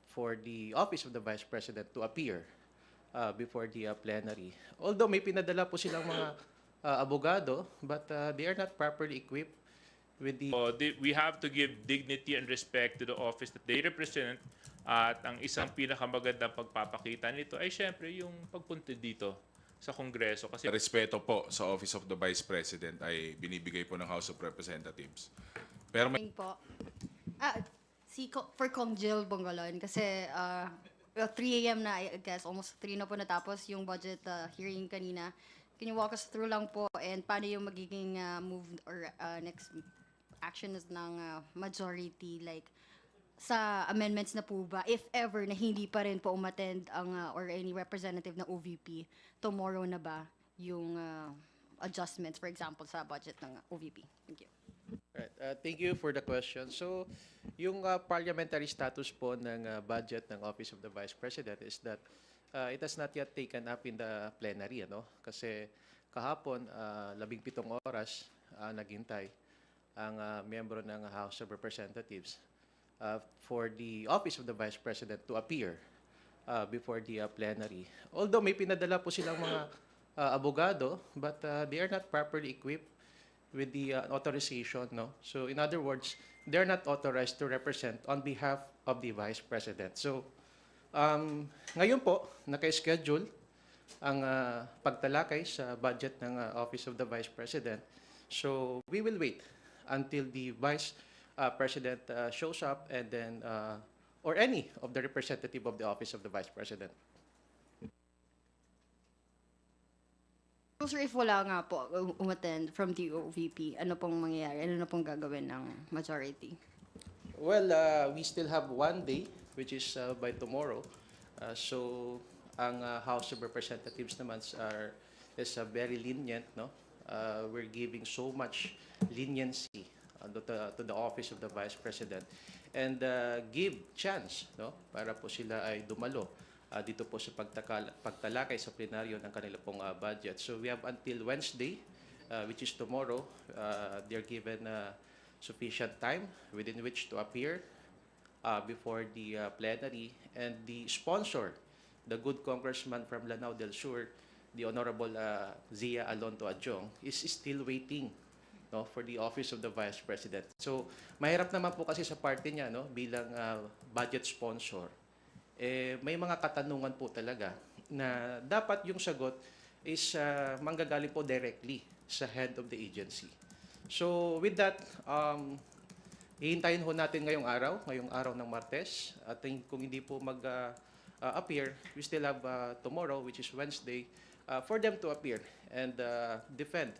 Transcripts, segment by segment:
for the Office of the Vice President to appear before the plenary. Although may pinadala po silang mga abogado, but they are not properly equipped with the... We have to give dignity and respect to the office that they represent. At ang isang pinakamagandang pagpapakita nito ay syempre yung pagpunta dito sa Kongreso. Kasi Respeto po sa Office of the Vice President ay binibigay po ng House of Representatives. Pero may Po. For Kong Jill Bongalon, kasi 3 a.m. na, I guess, almost 3 na po natapos yung budget hearing kanina. Can you walk us through lang po and paano yung magiging move or next action ng majority, like sa amendments na po ba, if ever na hindi pa rin po umattend ang or any representative ng OVP, tomorrow na ba yung adjustments, for example, sa budget ng OVP? Thank you. Right. Thank you for the question. So, yung parliamentary status po ng budget ng Office of the Vice President is that it has not yet taken up in the plenary, ano? Kasi kahapon, 17 oras naghintay ang miyembro ng House of Representatives for the Office of the Vice President to appear before the plenary. Although may pinadala po silang mga abogado, but they are not properly equipped with the authorization, no? So in other words, they're not authorized to represent on behalf of the Vice President. So ngayon po, naka-schedule ang pagtalakay sa budget ng Office of the Vice President. So we will wait until the Vice President shows up and then, or any of the representative of the Office of the Vice President. So, sir, if wala nga po umattend from the OVP, ano pong mangyayari? Ano na pong gagawin ng majority? Well, we still have 1 day, which is by tomorrow. So, ang House of Representatives naman is very lenient, no? We're giving so much leniency to the Office of the Vice President and give chance, no? Para po sila ay dumalo dito po sa pagtalakay sa plenaryo ng kanila pong budget. So we have until Wednesday, which is tomorrow. They're given sufficient time within which to appear before the plenary. And the sponsor, the good congressman from Lanao del Sur, the Honorable Zia Alonto Adjong, is still waiting, no, for the Office of the Vice President. So mahirap naman po kasi sa party niya, no, bilang budget sponsor. May mga katanungan po talaga na dapat yung sagot is manggagaling po directly sa head of the agency. So with that, hihintayin ho natin ngayong araw ng Martes. At kung hindi po mag-appear, we still have tomorrow, which is Wednesday, for them to appear and defend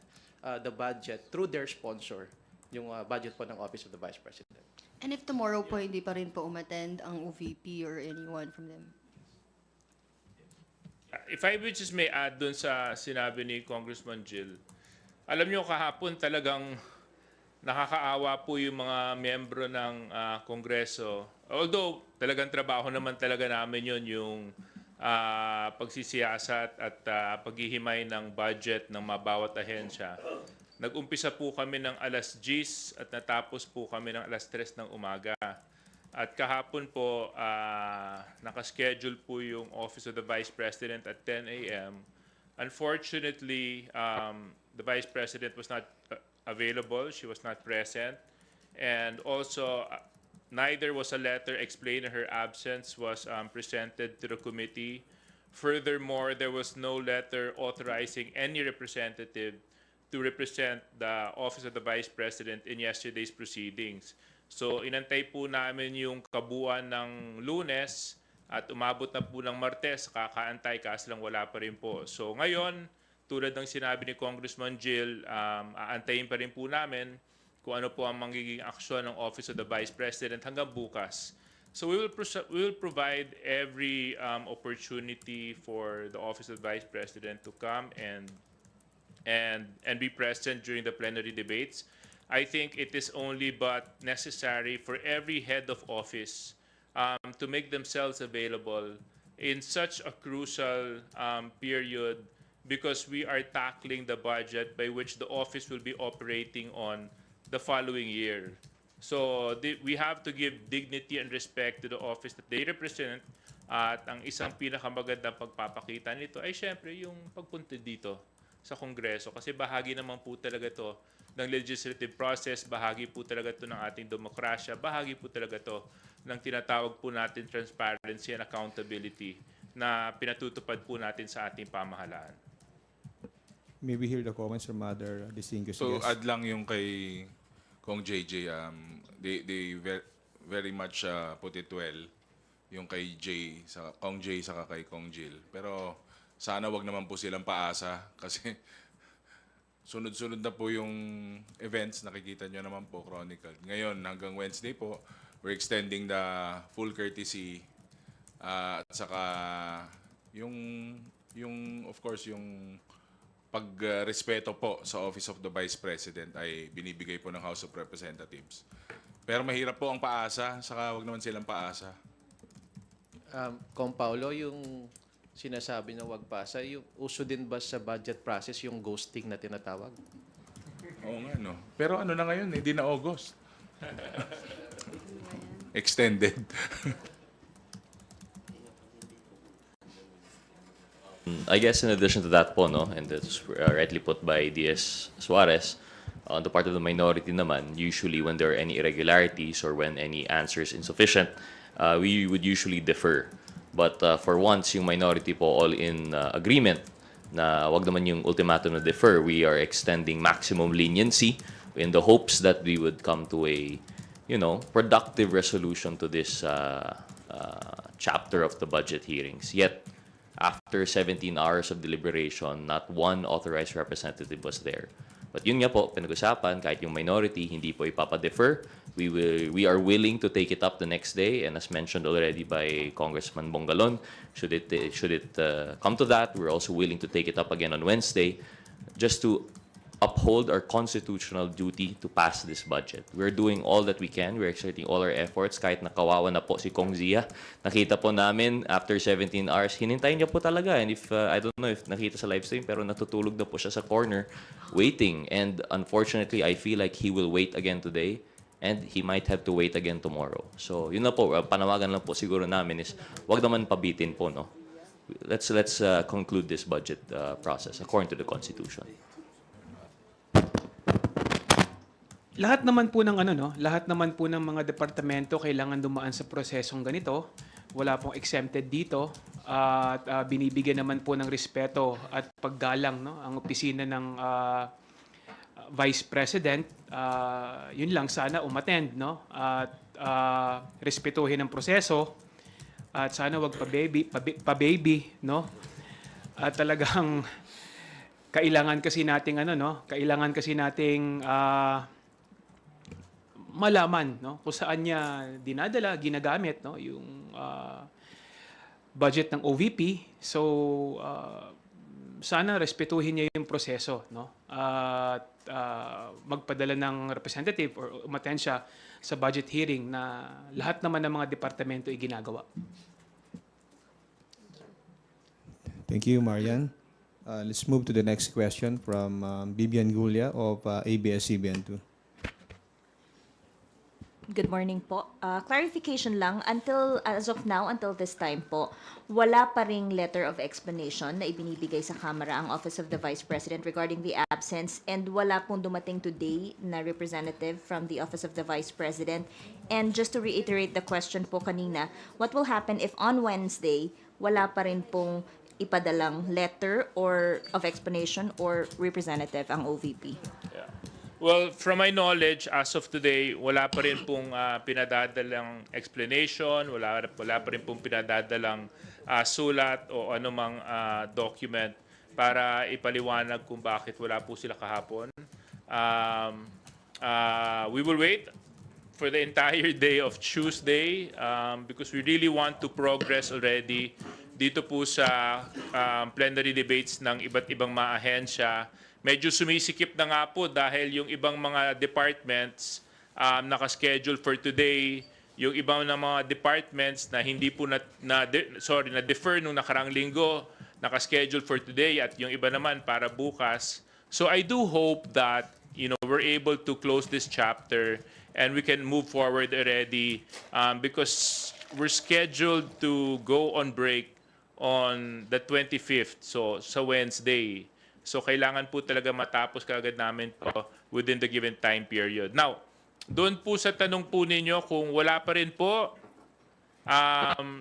the budget through their sponsor, yung budget po ng Office of the Vice President. And if tomorrow po hindi pa rin po umattend ang OVP or anyone from them? if I would just may add dun sa sinabi ni Congressman Jill, alam nyo kahapon talagang nakakaawa po yung mga miyembro ng Kongreso. Although talagang trabaho naman talaga namin yun, yung pagsisiyasat at paghihimay ng budget ng mabawat ahensya. Nag-umpisa po kami ng alas 10 at natapos po kami ng alas 3 ng umaga. At kahapon po, nakaschedule po yung Office of the Vice President at 10 a.m. Unfortunately, the Vice President was not available. She was not present. And also, neither was a letter explaining her absence was presented to the committee. Furthermore, there was no letter authorizing any representative to represent the Office of the Vice President in yesterday's proceedings. So inantay po namin yung kabuuan ng Lunes at umabot na po ng Martes, kakaantay kaso lang wala pa rin po. So ngayon, tulad ng sinabi ni Congressman Jill, aantayin pa rin po namin kung ano po ang magiging aksyon ng Office of the Vice President hanggang bukas. So we will provide every opportunity for the Office of the Vice President to come and be present during the plenary debates. I think it is only but necessary for every head of office to make themselves available in such a crucial period, because we are tackling the budget by which the office will be operating on the following year. So we have to give dignity and respect to the office that they represent. At ang isang pinakamagandang pagpapakita nito ay syempre yung pagpunta dito sa Kongreso. Kasi bahagi naman po talaga to ng legislative process, bahagi po talaga to ng ating demokrasya, bahagi po talaga to ng tinatawag po natin transparency and accountability na pinatutupad po natin sa ating pamahalaan. Maybe hear the comments from other distinguished So guests. add lang yung kay Kong JJ, they very much put it well, yung kay Jay, sa Kong Jay saka kay Kong Jill. Pero sana wag naman po silang paasa kasi sunod-sunod na po yung events, nakikita nyo naman po, Chronicle. Ngayon, hanggang Wednesday po, we're extending the full courtesy at saka yung of course, yung pagrespeto po sa Office of the Vice President ay binibigay po ng House of Representatives. Pero mahirap po ang paasa, saka wag naman silang paasa. Kung Paulo, yung sinasabi na wag pasa, yung uso din ba sa budget process yung ghosting na tinatawag? Oo nga, no? Pero ano na ngayon, hindi na August. Extended. I guess in addition to that po, no, and that's rightly put by DS Suarez, on the part of the minority naman, usually when there are any irregularities or when any answer is insufficient, we would usually defer. But for once, yung minority po all in agreement na wag naman yung ultimatum na defer, we are extending maximum leniency in the hopes that we would come to a, productive resolution to this chapter of the budget hearings. Yet, after 17 hours of deliberation, not one authorized representative was there. But yun nga po, pinag-usapan, kahit yung minority, hindi po ipapa-defer. We are willing to take it up the next day, and as mentioned already by Congressman Bongalon, should it come to that, we're also willing to take it up again on Wednesday, just to uphold our constitutional duty to pass this budget. We're doing all that we can. We're exerting all our efforts. Kahit nakawawa na po si Kong Zia, nakita po namin after 17 hours, hinintayin niya po talaga. And if, I don't know if nakita sa live stream, pero natutulog na po siya sa corner waiting. And unfortunately, I feel like he will wait again today. And he might have to wait again tomorrow. So yun na po, panawagan lang po siguro namin is wag naman pabitin po, no? Let's conclude this budget process according to the Constitution. Lahat naman po ng lahat naman po ng mga departamento kailangan dumaan sa prosesong ganito. Wala pong exempted dito at binibigyan naman po ng respeto at paggalang, no, ang opisina ng Vice President. Yun lang, sana umattend, no, at respetuhin ang proseso at sana wag pa-baby, no. At talagang kailangan kasi nating malaman, no, kung saan niya dinadala, ginagamit, no, yung budget ng OVP. So sana respetuhin niya yung proseso, no, at magpadala ng representative or umattend siya sa budget hearing na lahat naman ng mga departamento ay ginagawa. Thank you, Marian. Let's move to the next question from Bibian Gulia of ABS-CBN2. Good morning po. Clarification lang, as of now, until this time po, wala pa ring letter of explanation na ibinibigay sa Kamara ang Office of the Vice President regarding the absence, and wala pong dumating today na representative from the Office of the Vice President. And just to reiterate the question po kanina, what will happen if on Wednesday, wala pa rin pong ipadalang letter or of explanation or representative ang OVP? Well, from my knowledge, as of today, wala pa rin pong pinadadalang explanation, wala pa rin pong pinadadalang sulat o anumang document para ipaliwanag kung bakit wala po sila kahapon. We will wait for the entire day of Tuesday because we really want to progress already dito po sa plenary debates ng iba't ibang mga ahensya. Medyo sumisikip na nga po dahil yung ibang mga departments naka-schedule for today, yung ibang na mga departments na hindi po na-defer nung nakarang linggo, naka-schedule for today, at yung iba naman para bukas. So I do hope that we're able to close this chapter and we can move forward already because we're scheduled to go on break on the 25th, so sa Wednesday. So kailangan po talaga matapos kaagad namin to within the given time period. Now, doon po sa tanong po ninyo, kung wala pa rin po,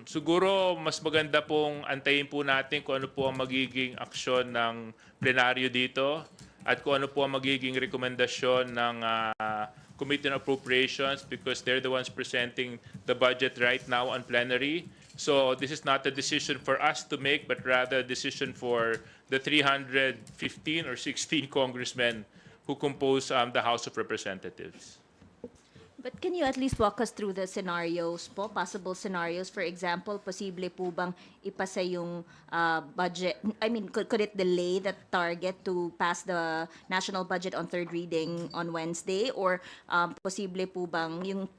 siguro mas maganda pong antayin po natin kung ano po ang magiging aksyon ng plenaryo dito at kung ano po ang magiging rekomendasyon ng Committee on Appropriations because they're the ones presenting the budget right now on plenary. So this is not a decision for us to make, but rather a decision for the 315 or 16 congressmen who compose the House of Representatives. But can you at least walk us through the scenarios po, possible scenarios? For example, posible po bang ipasa yung budget? I mean, could it delay the target to pass the national budget on third reading on Wednesday? Or posible po bang yung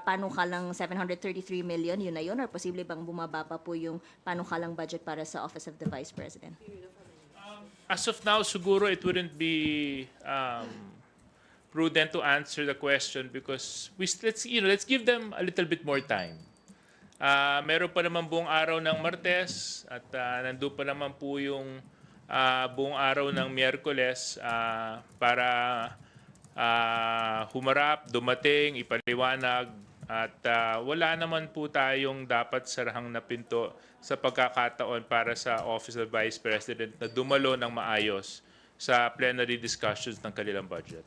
panukalang 733 million, yun na yun? Or posible bang bumaba pa po yung panukalang budget para sa Office of the Vice President? As of now, siguro it wouldn't be prudent to answer the question because let's give them a little bit more time. Meron pa naman buong araw ng Martes at nandun pa naman po yung buong araw ng Miyerkules para humarap, dumating, ipaliwanag at wala naman po tayong dapat sarahang na pinto sa pagkakataon para sa Office of Vice President na dumalo ng maayos sa plenary discussions ng kanilang budget.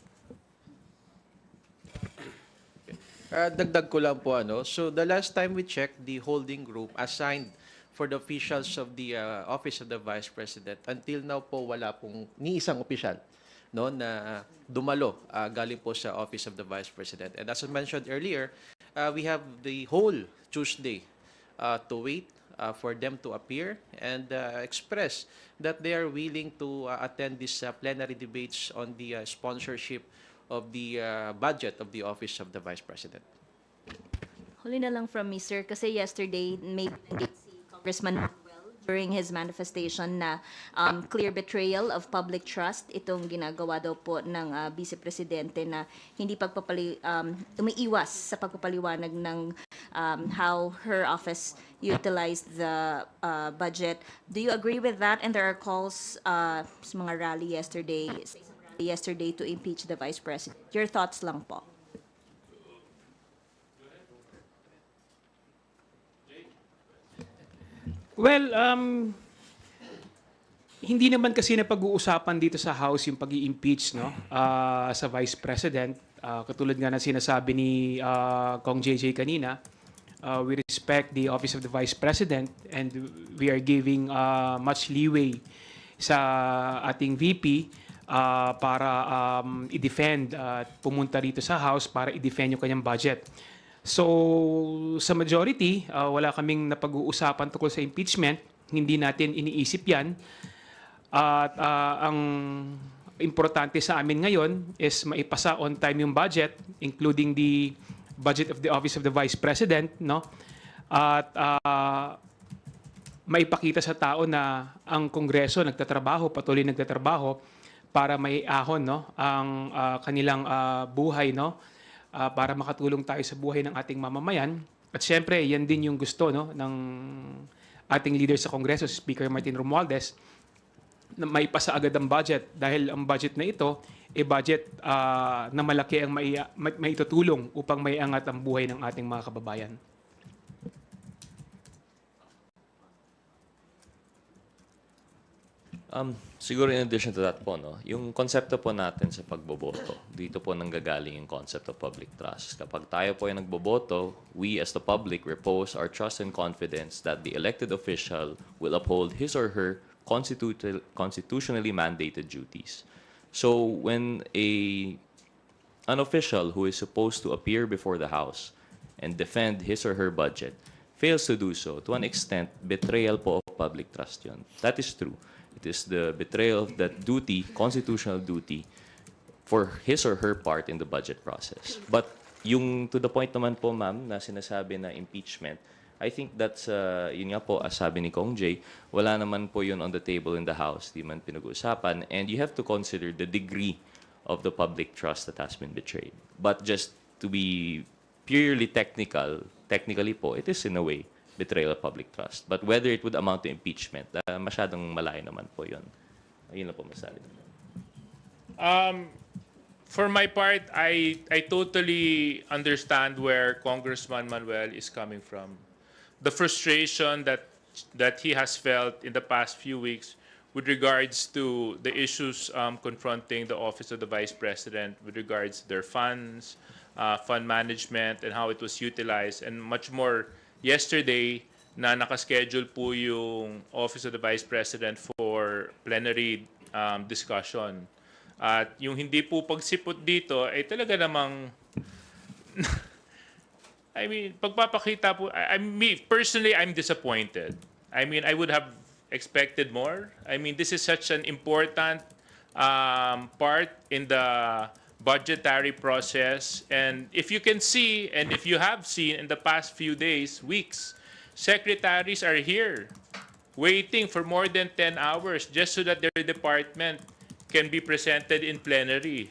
Dagdag ko lang po So the last time we checked, the holding group assigned for the officials of the Office of the Vice President, until now po wala pong ni isang opisyal na dumalo galing po sa Office of the Vice President. And as I mentioned earlier, we have the whole Tuesday to wait for them to appear and express that they are willing to attend these plenary debates on the sponsorship of the budget of the Office of the Vice President. Huli na lang from me, sir, kasi yesterday, maybe si Congressman Manuel during his manifestation na clear betrayal of public trust itong ginagawa daw po ng Vice Presidente na hindi umiiwas sa pagpapaliwanag ng how her office utilized the budget. Do you agree with that? And there are calls sa mga rally yesterday to impeach the Vice President. Your thoughts lang po. Well, hindi naman kasi napag-uusapan dito sa House yung pag-i-impeach sa Vice President. Katulad nga na sinasabi ni Kong JJ kanina, we respect the Office of the Vice President and we are giving much leeway sa ating VP para i-defend at pumunta rito sa House para i-defend yung kanyang budget. So, sa majority, wala kaming napag-uusapan tungkol sa impeachment. Hindi natin iniisip yan. At ang importante sa amin ngayon is maipasa on time yung budget, including the budget of the Office of the Vice President, At maipakita sa tao na ang Kongreso patuloy nagtatrabaho para may ahon ang kanilang buhay para makatulong tayo sa buhay ng ating mamamayan. At syempre, yan din yung gusto ng ating leader sa Kongreso, Speaker Martin Romualdez, na maipasa agad ang budget dahil ang budget na ito budget na malaki ang maitutulong upang maiangat ang buhay ng ating mga kababayan. Siguro in addition to that po, yung konsepto po natin sa pagboboto, dito po nanggagaling yung concept of public trust. Kapag tayo po ay nagboboto, we as the public repose our trust and confidence that the elected official will uphold his or her constitutionally mandated duties. So when an official who is supposed to appear before the House and defend his or her budget fails to do so, to an extent, betrayal po of public trust yun. That is true. It is the betrayal of that duty, constitutional duty, for his or her part in the budget process. But yung to the point naman po, ma'am, na sinasabi na impeachment, I think that's, yun nga po, as sabi ni Kong Jay, wala naman po yun on the table in the House, di man pinag-uusapan, and you have to consider the degree of the public trust that has been betrayed. But just to be purely technically po, it is in a way betrayal of public trust. But whether it would amount to impeachment, masyadong malayo naman po yun. Yun lang po masabi. For my part, I totally understand where Congressman Manuel is coming from. The frustration that he has felt in the past few weeks with regards to the issues confronting the Office of the Vice President with regards to their funds, fund management, and how it was utilized, and much more yesterday na nakaschedule po yung Office of the Vice President for plenary discussion. At yung hindi po pagsipot dito ay talaga namang I mean, pagpapakita po, personally, I'm disappointed. I mean, I would have expected more. I mean, this is such an important part in the budgetary process. And if you can see, and if you have seen in the past few days, weeks, secretaries are here waiting for more than 10 hours just so that their department can be presented in plenary.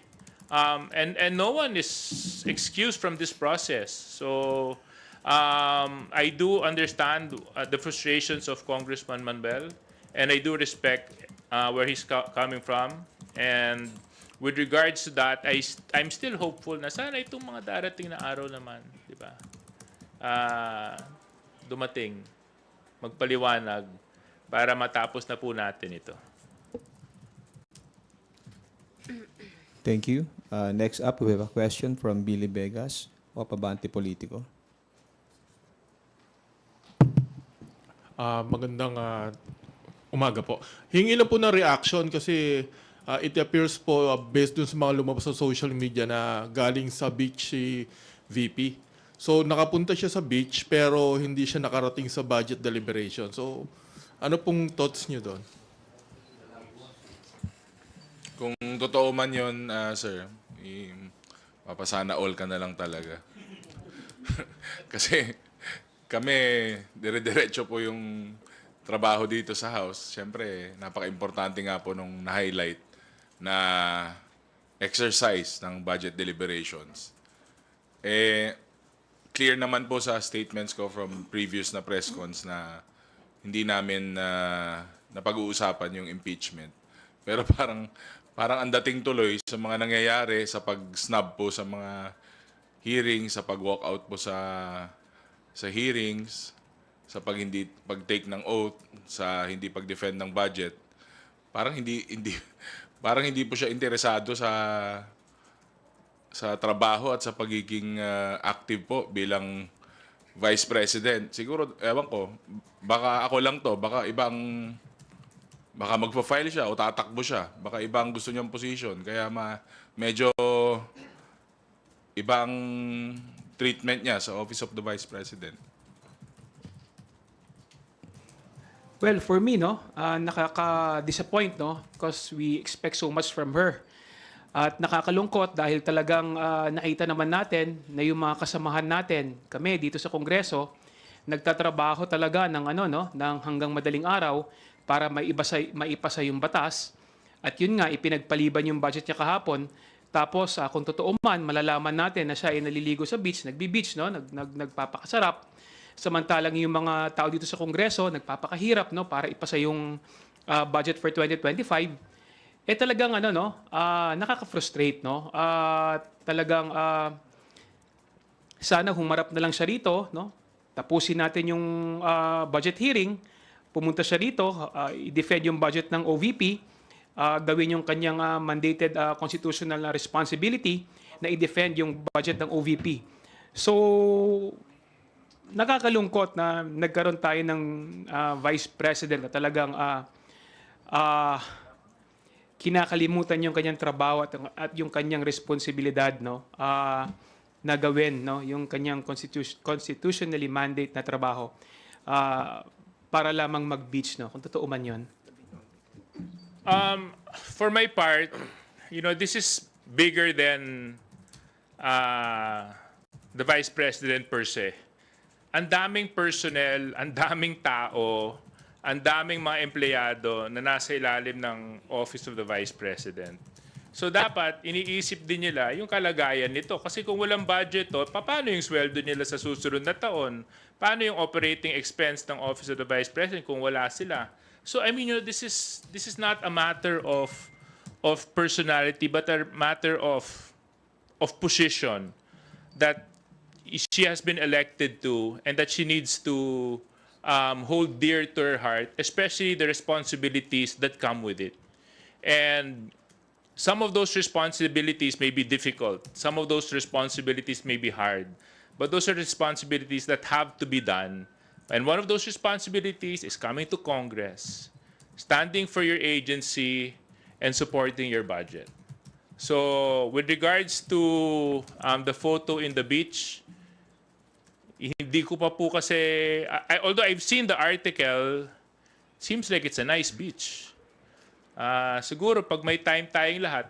And no one is excused from this process. So I do understand the frustrations of Congressman Manuel, and I do respect where he's coming from. And with regards to that, I'm still hopeful na sana itong mga darating na araw naman, di ba? Dumating, magpaliwanag para matapos na po natin ito. Thank you. Next up, we have a question from Billy Vegas of Abante Politico. Magandang umaga po. Hingi lang po ng reaction kasi it appears po based dun sa mga lumabas sa social media na galing sa beach si VP. So nakapunta siya sa beach pero hindi siya nakarating sa budget deliberation. So ano pong thoughts niyo doon? Kung totoo man yun, sir, papasana all ka na lang talaga. Kasi kami, dire-diretso po yung trabaho dito sa House. Siyempre, napaka-importante nga po nung na-highlight na exercise ng budget deliberations. Clear naman po sa statements ko from previous na press cons na hindi namin napag-uusapan yung impeachment. Pero parang ang dating tuloy sa mga nangyayari sa pag-snub po sa mga hearings, sa pag-walk out po sa hearings, sa pag-take ng oath, sa hindi pag-defend ng budget. Parang hindi po siya interesado sa trabaho at sa pagiging active po bilang Vice President. Siguro, ewan ko, baka ako lang to, baka magpa-file siya o tatakbo siya. Baka ibang gusto niyang position. Kaya medyo ibang treatment niya sa Office of the Vice President. Well, for me, nakaka-disappoint, because we expect so much from her. At nakakalungkot dahil talagang nakita naman natin na yung mga kasamahan natin, kami dito sa Kongreso, nagtatrabaho talaga ng ng hanggang madaling araw para maipasa yung batas. At yun nga, ipinagpaliban yung budget niya kahapon. Tapos, kung totoo man, malalaman natin na siya ay naliligo sa beach, nagbi-beach, nagpapakasarap. Samantalang yung mga tao dito sa Kongreso, nagpapakahirap para ipasa yung budget for 2025. Talagang nakaka-frustrate, talagang sana humarap na lang siya rito, tapusin natin yung budget hearing, pumunta siya rito, i-defend yung budget ng OVP, gawin yung kanyang mandated constitutional responsibility na i-defend yung budget ng OVP. So, nakakalungkot na nagkaroon tayo ng Vice President na talagang kinakalimutan yung kanyang trabaho at yung kanyang responsibilidad na gawin yung kanyang constitutionally mandate na trabaho para lamang mag-beach, kung totoo man yun. For my part, this is bigger than the Vice President per se. Ang daming personnel, ang daming tao, ang daming mga empleyado na nasa ilalim ng Office of the Vice President. So dapat iniisip din nila yung kalagayan nito. Kasi kung walang budget to, paano yung sweldo nila sa susunod na taon? Paano yung operating expense ng Office of the Vice President kung wala sila? So I mean, this is not a matter of personality, but a matter of position that she has been elected to and that she needs to hold dear to her heart, especially the responsibilities that come with it. And some of those responsibilities may be difficult. Some of those responsibilities may be hard. But those are responsibilities that have to be done. And one of those responsibilities is coming to Congress, standing for your agency, and supporting your budget. So with regards to the photo in the beach, hindi ko pa po kasi, although I've seen the article, seems like it's a nice beach. Siguro pag may time tayong lahat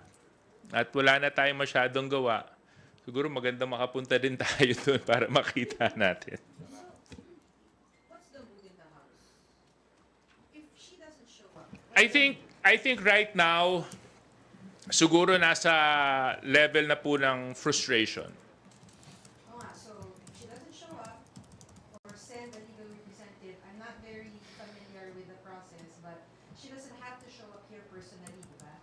at wala na tayong masyadong gawa, siguro maganda makapunta din tayo doon para makita natin. I think right now, siguro nasa level na po ng frustration. So if she doesn't show up or send a legal representative, I'm not very familiar with the process, but she doesn't have to show up here personally, diba?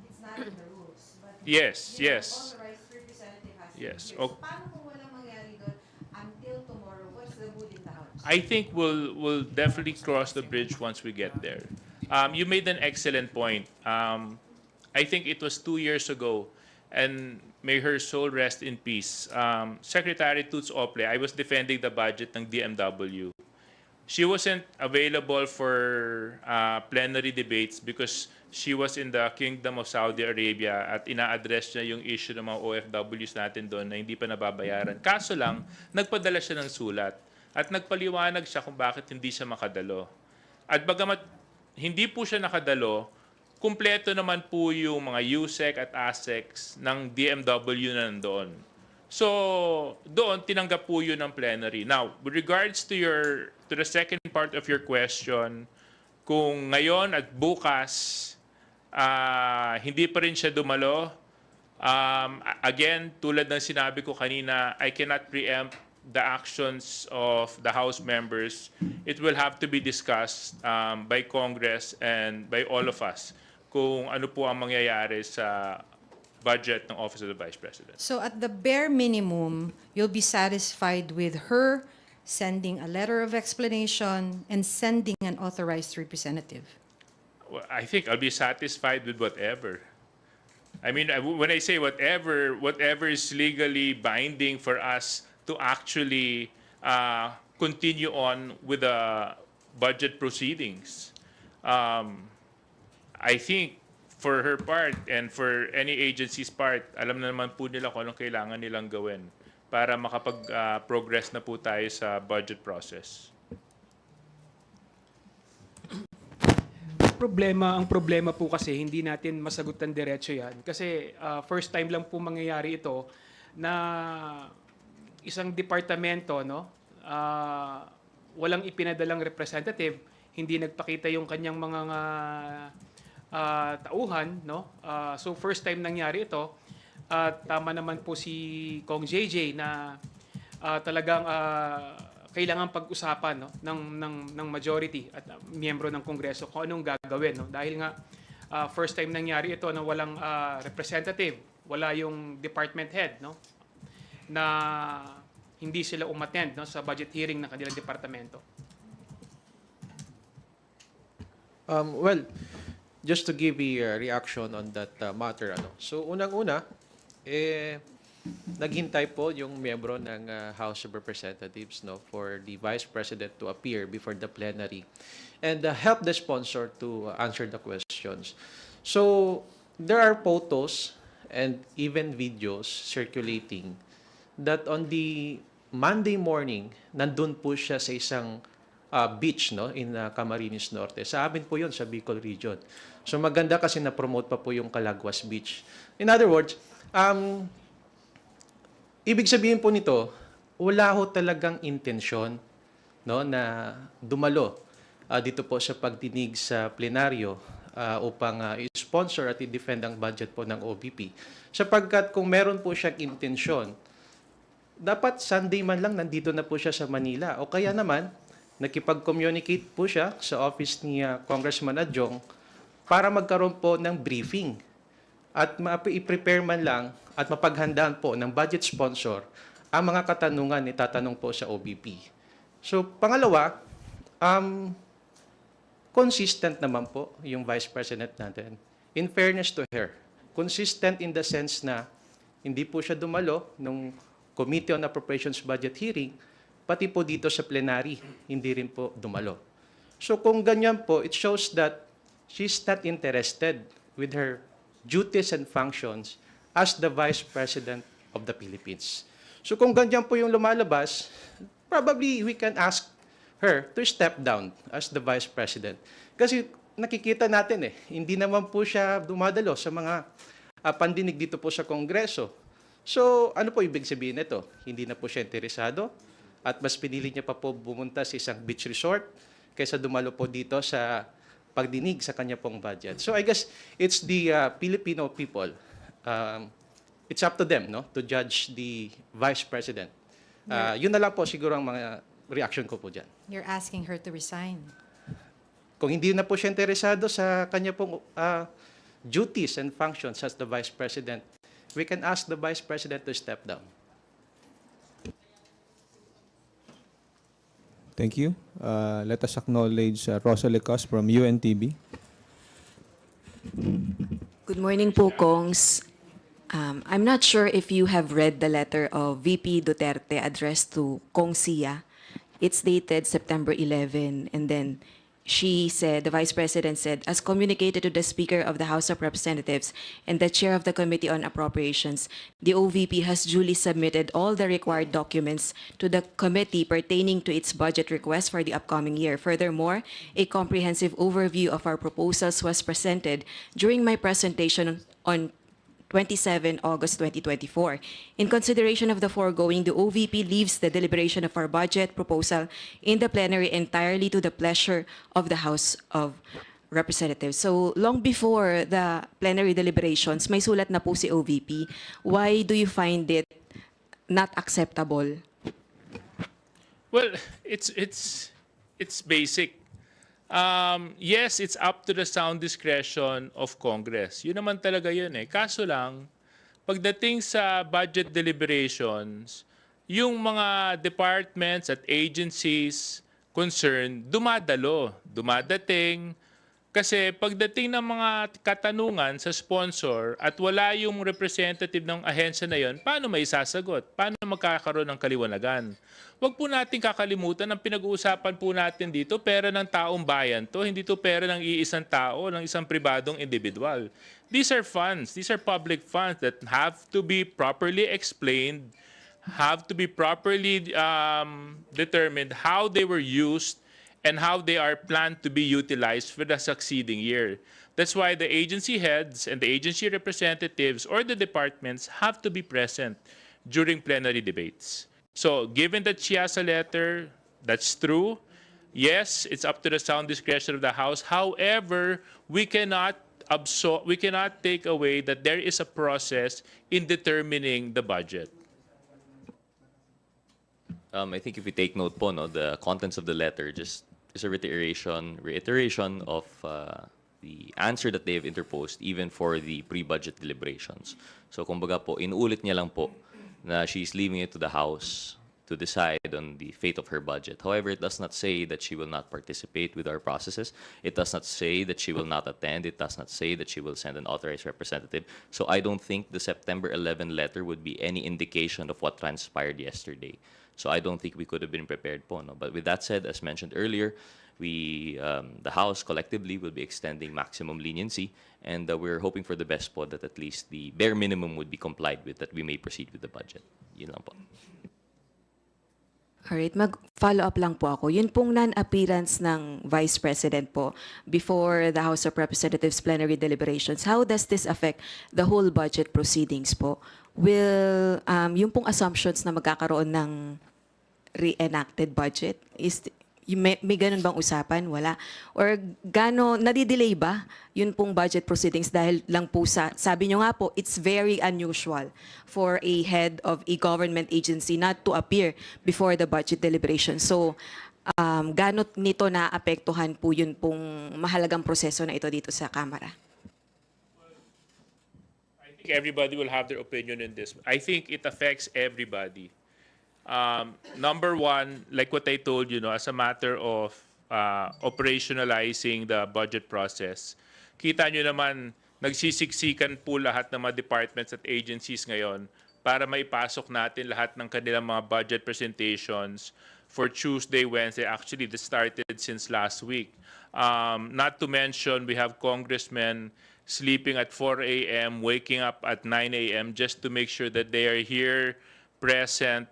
It's not in the rules. But Yes, yung yes. authorized representative has to Yes, be here. okay. So paano kung walang mangyari doon until tomorrow? What's the mood in the house? I think we'll definitely cross the bridge once we get there. You made an excellent point. I think it was 2 years ago, and may her soul rest in peace. Secretary Toots Ople, I was defending the budget ng DMW. She wasn't available for plenary debates because she was in the Kingdom of Saudi Arabia at ina-address niya yung issue ng mga OFWs natin doon na hindi pa nababayaran. Kaso lang, nagpadala siya ng sulat at nagpaliwanag siya kung bakit hindi siya makadalo. At bagamat hindi po siya nakadalo, kumpleto naman po yung mga USEC at ASECs ng DMW na nandoon. So, doon tinanggap po yun ng plenary. Now, with regards to the second part of your question, kung ngayon at bukas hindi pa rin siya dumalo, again, tulad ng sinabi ko kanina, I cannot preempt the actions of the House members. It will have to be discussed by Congress and by all of us kung ano po ang mangyayari sa budget ng Office of the Vice President. So at the bare minimum, you'll be satisfied with her sending a letter of explanation and sending an authorized representative. Well, I think I'll be satisfied with whatever. I mean, when I say whatever is legally binding for us to actually continue on with the budget proceedings. I think for her part and for any agency's part, alam na naman po nila kung anong kailangan nilang gawin para makapag-progress na po tayo sa budget process. Ang problema po kasi hindi natin masagutan diretso yan. Kasi first time lang po mangyayari ito na isang departamento, no, walang ipinadalang representative, hindi nagpakita yung kanyang mga tauhan, no? So first time nangyari ito. Tama naman po si Kong JJ na talagang kailangan pag-usapan, no, ng majority at miyembro ng Kongreso kung anong gagawin, no? Dahil nga first time nangyari ito na walang representative, wala yung department head, no, na hindi sila umattend, no, sa budget hearing ng kanilang departamento. Well, just to give a reaction on that matter, so unang-una, naghintay po yung miyembro ng House of Representatives, no, for the Vice President to appear before the plenary and help the sponsor to answer the questions. So there are photos and even videos circulating that on the Monday morning, nandun po siya sa isang beach, no, in Camarines Norte. Sa amin po yun, sa Bicol region. So maganda kasi na-promote pa po yung Calaguas Beach. In other words, ibig sabihin po nito, wala ho talagang intensyon, no, na dumalo dito po sa pagdinig sa plenaryo upang i-sponsor at i-defend ang budget po ng OVP. Sapagkat kung meron po siyang intensyon, dapat Sunday man lang nandito na po siya sa Manila. O kaya naman, nakipag-communicate po siya sa office ni Congressman Adjong para magkaroon po ng briefing at i-prepare man lang at mapaghandaan po ng budget sponsor ang mga katanungan ni tatanong po sa OVP. So, pangalawa, consistent naman po yung Vice President natin. In fairness to her, consistent in the sense na hindi po siya dumalo nung Committee on Appropriations Budget hearing, pati po dito sa plenary, hindi rin po dumalo. So kung ganyan po, it shows that she's not interested with her duties and functions as the Vice President of the Philippines. So kung ganyan po yung lumalabas, probably we can ask her to step down as the Vice President. Kasi nakikita natin hindi naman po siya dumadalo sa mga pandinig dito po sa Kongreso. So, ano po ibig sabihin nito? Hindi na po siya interesado at mas pinili niya pa po bumunta sa isang beach resort kaysa dumalo po dito sa pagdinig sa kanya pong budget. So, I guess it's the Filipino people. It's up to them to judge the Vice President. Yun na lang po siguro ang mga reaction ko po dyan. You're asking her to resign. Kung hindi na po siya interesado sa kanya pong duties and functions as the Vice President, we can ask the Vice President to step down. Thank you. Let us acknowledge Rosalie Cos from UNTV. Good morning po, Kongs. I'm not sure if you have read the letter of VP Duterte addressed to Kong Sia. It's dated September 11, and then she said, the Vice President said, as communicated to the Speaker of the House of Representatives and the Chair of the Committee on Appropriations, the OVP has duly submitted all the required documents to the committee pertaining to its budget request for the upcoming year. Furthermore, a comprehensive overview of our proposals was presented during my presentation on 27 August 2024. In consideration of the foregoing, the OVP leaves the deliberation of our budget proposal in the plenary entirely to the pleasure of the House of Representatives. So, long before the plenary deliberations, may sulat na po si OVP. Why do you find it not acceptable? Well, it's basic. Yes, it's up to the sound discretion of Congress. Yun naman talaga yun Kaso lang, pagdating sa budget deliberations, yung mga departments at agencies concerned, dumadating. Kasi pagdating ng mga katanungan sa sponsor at wala yung representative ng ahensya na yon, paano may sasagot? Paano magkakaroon ng kaliwanagan? Huwag po natin kakalimutan ang pinag-uusapan po natin dito, pera ng taong bayan to, hindi to pera ng iisang tao, ng isang pribadong individual. These are funds, these are public funds that have to be properly explained, have to be properly determined how they were used and how they are planned to be utilized for the succeeding year. That's why the agency heads and the agency representatives or the departments have to be present during plenary debates. So, given that she has a letter, that's true. Yes, it's up to the sound discretion of the House. However, we cannot take away that there is a process in determining the budget. I think if we take note po, the contents of the letter just is a reiteration of the answer that they have interposed even for the pre-budget deliberations. So, kumbaga po, inuulit niya lang po na she's leaving it to the House to decide on the fate of her budget. However, it does not say that she will not participate with our processes. It does not say that she will not attend. It does not say that she will send an authorized representative. So I don't think the September 11 letter would be any indication of what transpired yesterday. So I don't think we could have been prepared po. But with that said, as mentioned earlier, we, the House collectively will be extending maximum leniency, and we're hoping for the best po that at least the bare minimum would be complied with, that we may proceed with the budget. Yun lang po. Alright, mag-follow up lang po ako. Yun pong non-appearance ng Vice President po before the House of Representatives plenary deliberations, how does this affect the whole budget proceedings po? Will, yung pong assumptions na magkakaroon ng re-enacted budget, may ganun bang usapan? Wala. Or nadidelay ba yun pong budget proceedings dahil lang po sabi nyo nga po, it's very unusual for a head of a government agency not to appear before the budget deliberation. So, gaano nito naapektuhan po yun pong mahalagang proseso na ito dito sa Kamara? I think everybody will have their opinion in this. I think it affects everybody. Number one, like what I told you, as a matter of operationalizing the budget process, kita nyo naman, nagsisiksikan po lahat ng mga departments at agencies ngayon para maipasok natin lahat ng kanilang mga budget presentations for Tuesday, Wednesday. Actually, this started since last week. Not to mention, we have congressmen sleeping at 4 a.m., waking up at 9 a.m. just to make sure that they are here, present,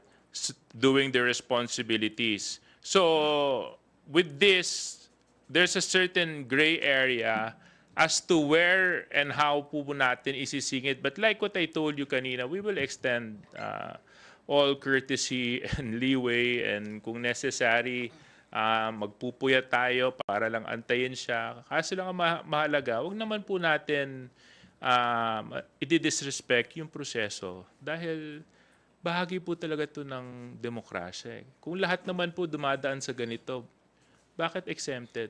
doing their responsibilities. So with this, there's a certain gray area as to where and how po natin isisingit. But like what I told you kanina, we will extend all courtesy and leeway, and kung necessary, magpupuyat tayo para lang antayin siya. Kaso lang ang mahalaga, wag naman po natin i-disrespect yung proseso dahil bahagi po talaga ito ng demokrasya. Kung lahat naman po dumadaan sa ganito, bakit exempted?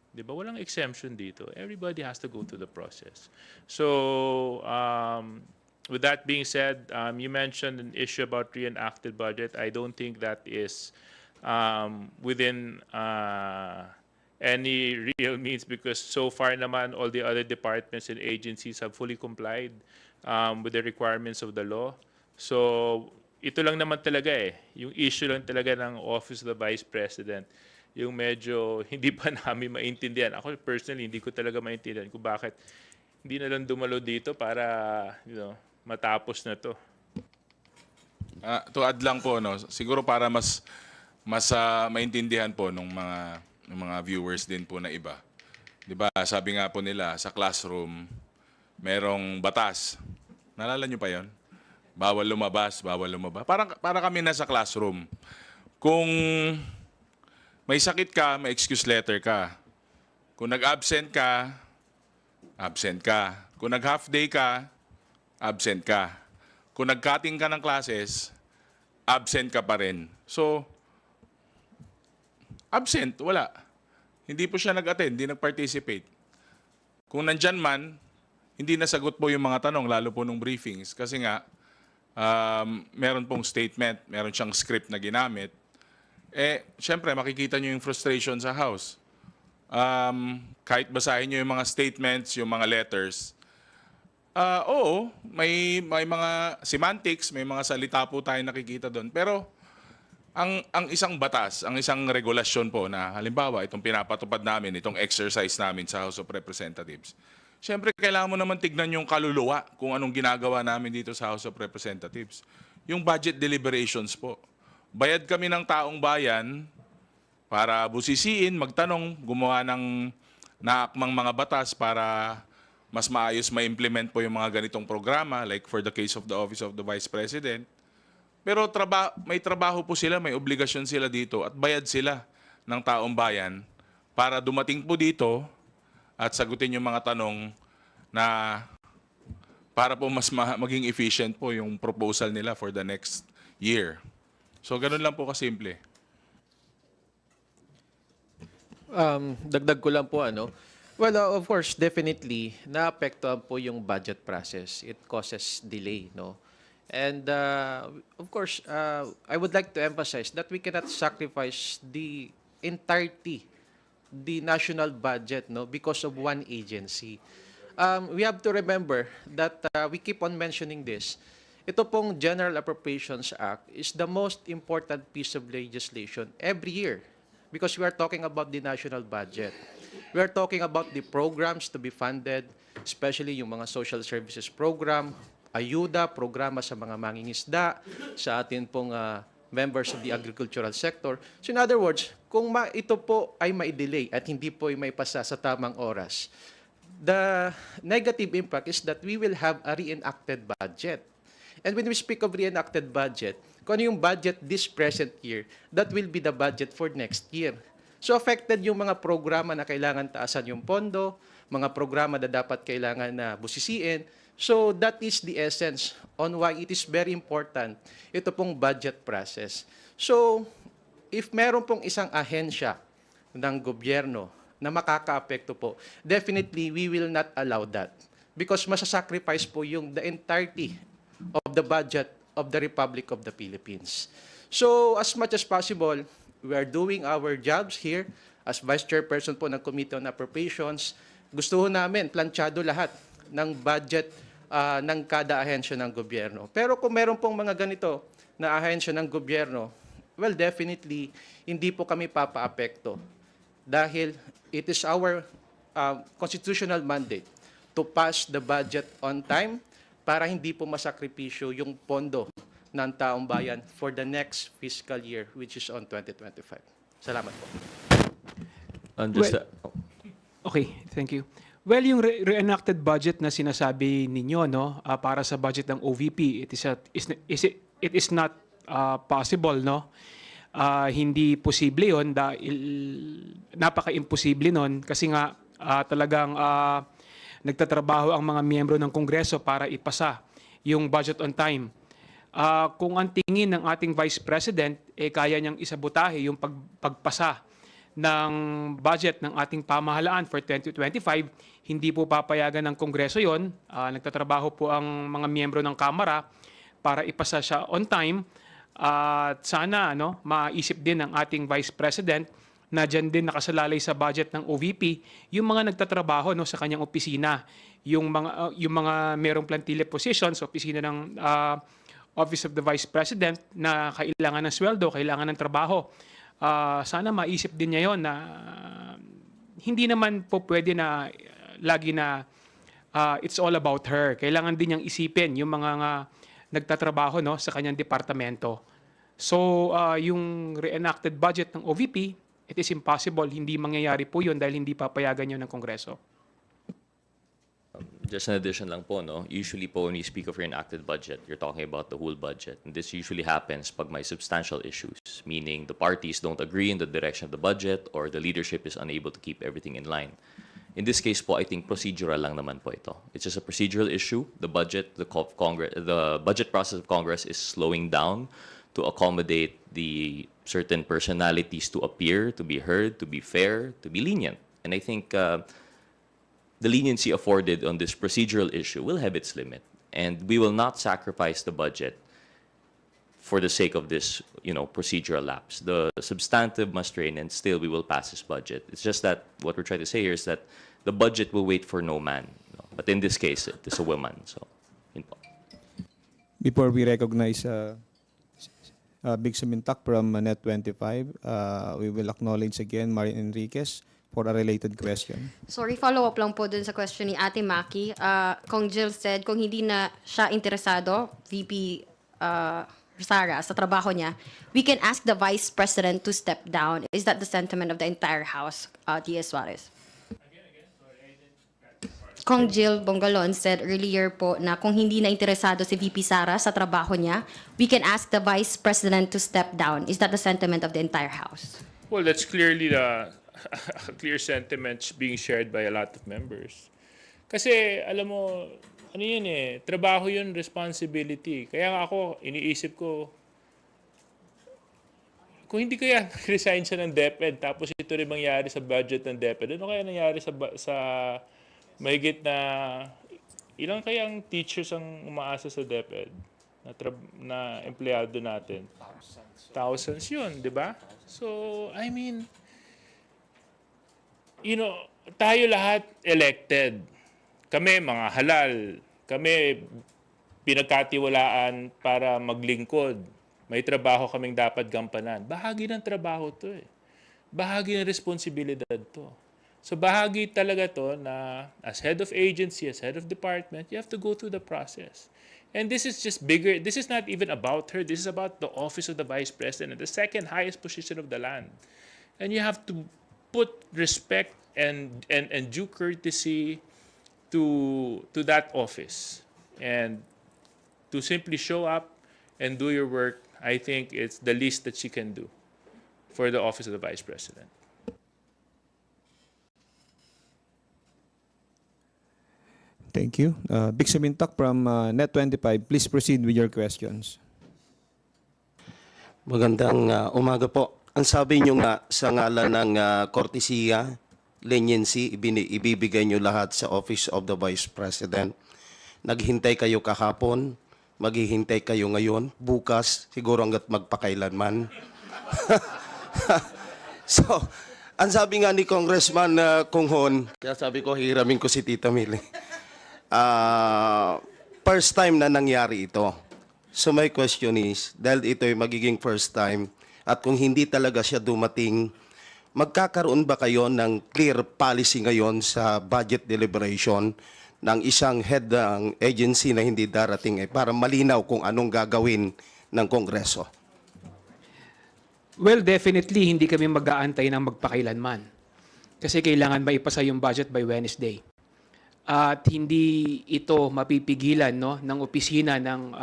Di ba? Walang exemption dito. Everybody has to go through the process. So, with that being said, you mentioned an issue about reenacted budget. I don't think that is within any real means, because so far naman all the other departments and agencies have fully complied with the requirements of the law. So, ito lang naman talaga yung issue lang talaga ng Office of the Vice President, yung medyo hindi pa namin maintindihan. Ako personally, hindi ko talaga maintindihan kung bakit hindi na lang dumalo dito para matapos na to. To add lang po, siguro para mas maintindihan po ng mga viewers din po na iba. 'Di ba? Sabi nga po nila sa classroom, merong batas. Naalala niyo pa 'yon? Bawal lumabas, bawal lumabas. Para kami nasa classroom. Kung may sakit ka, may excuse letter ka. Kung nag-absent ka, absent ka. Kung nag-half day ka, absent ka. Kung nag-cutting ka ng classes, absent ka pa rin. So, absent, wala. Hindi po siya nag-attend, hindi nag-participate. Kung nandyan man, hindi nasagot po yung mga tanong, lalo po nung briefings. Kasi nga, meron pong statement, meron siyang script na ginamit. Siyempre, makikita nyo yung frustration sa House. Kahit basahin nyo yung mga statements, yung mga letters, oo, may mga semantics, may mga salita po tayo nakikita doon. Pero, ang isang batas, ang isang regulasyon po na halimbawa, itong pinapatupad namin, itong exercise namin sa House of Representatives, siyempre, kailangan mo naman tignan yung kaluluwa kung anong ginagawa namin dito sa House of Representatives. Yung budget deliberations po. Bayad kami ng taong bayan para busisiin, magtanong, gumawa ng naakmang mga batas para mas maayos ma-implement po yung mga ganitong programa, like for the case of the Office of the Vice President. Pero may trabaho po sila, may obligasyon sila dito at bayad sila ng taong bayan para dumating po dito at sagutin yung mga tanong na para po mas maging efficient po yung proposal nila for the next year. So, ganun lang po kasimple. Dagdag ko lang po, well, of course, definitely, naapektuhan po yung budget process. It causes delay, And, of course, I would like to emphasize that we cannot sacrifice the entirety the national budget because of one agency. We have to remember that we keep on mentioning this. Ito pong General Appropriations Act is the most important piece of legislation every year because we are talking about the national budget. We are talking about the programs to be funded, especially yung mga social services program, ayuda, programa sa mga mangingisda, sa atin pong members of the agricultural sector. So in other words, kung ito po ay mai-delay at hindi po ay maipasa sa tamang oras, the negative impact is that we will have a reenacted budget. And when we speak of reenacted budget, kung ano yung budget this present year, that will be the budget for next year. So affected yung mga programa na kailangan taasan yung pondo, mga programa na dapat kailangan na busisiin. So that is the essence on why it is very important ito pong budget process. So if meron pong isang ahensya ng gobyerno na makakaapekto po, definitely we will not allow that. Because masasacrifice po yung the entirety of the budget of the Republic of the Philippines. So as much as possible, we are doing our jobs here as Vice Chairperson po ng Committee on Appropriations. Gusto ho namin, planchado lahat ng budget ng kada ahensya ng gobyerno. Pero kung meron pong mga ganito na ahensya ng gobyerno, well, definitely, hindi po kami papaapekto. Dahil it is our constitutional mandate to pass the budget on time para hindi po masakripisyo yung pondo ng taong bayan for the next fiscal year, which is on 2025. Salamat po. Okay, thank you. Well, yung reenacted budget na sinasabi ninyo, no, para sa budget ng OVP, it is not possible, no? Hindi posible yon dahil napaka-imposible nun kasi nga talagang nagtatrabaho ang mga miyembro ng Kongreso para ipasa yung budget on time. Kung ang tingin ng ating Vice President, kaya niyang isabotahe yung pagpasa ng budget ng ating pamahalaan for 2025, hindi po papayagan ng Kongreso yon. Nagtatrabaho po ang mga miyembro ng Kamara para ipasa siya on time. At sana maisip din ng ating Vice President na dyan din nakasalalay sa budget ng OVP yung mga nagtatrabaho sa kanyang opisina, yung mga merong plantilla positions, opisina ng Office of the Vice President na kailangan ng sweldo, kailangan ng trabaho. Sana maisip din niya yon na hindi naman po pwede na lagi na it's all about her. Kailangan din niyang isipin yung mga nagtatrabaho sa kanyang departamento. So, yung reenacted budget ng OVP, it is impossible. Hindi mangyayari po yun dahil hindi papayagan yun ng Kongreso. Just an addition lang po, no? Usually po when you speak of reenacted budget, you're talking about the whole budget. And this usually happens pag may substantial issues, meaning the parties don't agree in the direction of the budget or the leadership is unable to keep everything in line. In this case po, I think procedural lang naman po ito. It's just a procedural issue. The budget process of Congress is slowing down to accommodate the certain personalities to appear, to be heard, to be fair, to be lenient. And I think the leniency afforded on this procedural issue will have its limit. And we will not sacrifice the budget for the sake of this, procedural lapse. The substantive must reign, and still we will pass this budget. It's just that what we're trying to say here is that the budget will wait for no man. But in this case, it is a woman. So, yun po. Before we recognize Big Sumintak from Net25, we will acknowledge again Marian Enriquez for a related question. Sorry, follow-up lang po dun sa question ni Ate Maki. Kung Jill said, kung hindi na siya interesado, VP Sara, sa trabaho niya, we can ask the Vice President to step down. Is that the sentiment of the entire House, T.S. Suarez? Kung Jill Bongalon said earlier po na kung hindi na interesado si VP Sara sa trabaho niya, we can ask the Vice President to step down. Is that the sentiment of the entire House? Well, that's clearly the clear sentiments being shared by a lot of members. Kasi, alam mo, trabaho yun, responsibility. Kaya nga ako, iniisip ko, kung hindi kaya resign siya ng DepEd, tapos ito rin mangyari sa budget ng DepEd, ano kaya nangyari sa mahigit na, ilang kayang teachers ang umaasa sa DepEd na empleyado natin? Thousands yun, di ba? So, I mean, tayo lahat elected. Kami mga halal. Kami pinagkatiwalaan para maglingkod. May trabaho kaming dapat gampanan. Bahagi ng trabaho to eh. Bahagi ng responsibilidad to. So bahagi talaga to na as head of agency, as head of department, you have to go through the process. And this is just bigger. This is not even about her. This is about the office of the Vice President, the second highest position of the land. And you have to put respect and due courtesy to that office, and to simply show up and do your work I think it's the least that she can do for the office of the Vice President. Thank you. Big Samintak from Net25, please proceed with your questions. Magandang umaga po. Ang sabi nyo nga sa ngalan ng kortesiya, leniency, ibibigay nyo lahat sa Office of the Vice President. Naghintay kayo kahapon, maghihintay kayo ngayon, bukas, siguro hanggat magpakailanman. So, ang sabi nga ni Congressman Kunghon, kaya sabi ko, hiramin ko si Tita Mili. First time na nangyari ito. So my question is, dahil ito ay magiging first time, at kung hindi talaga siya dumating, magkakaroon ba kayo ng clear policy ngayon sa budget deliberation ng isang head ng agency na hindi darating para malinaw kung anong gagawin ng Kongreso? Well, definitely, hindi kami mag-aantay ng magpakailanman. Kasi kailangan maipasa yung budget by Wednesday. At hindi ito mapipigilan, no, ng opisina ng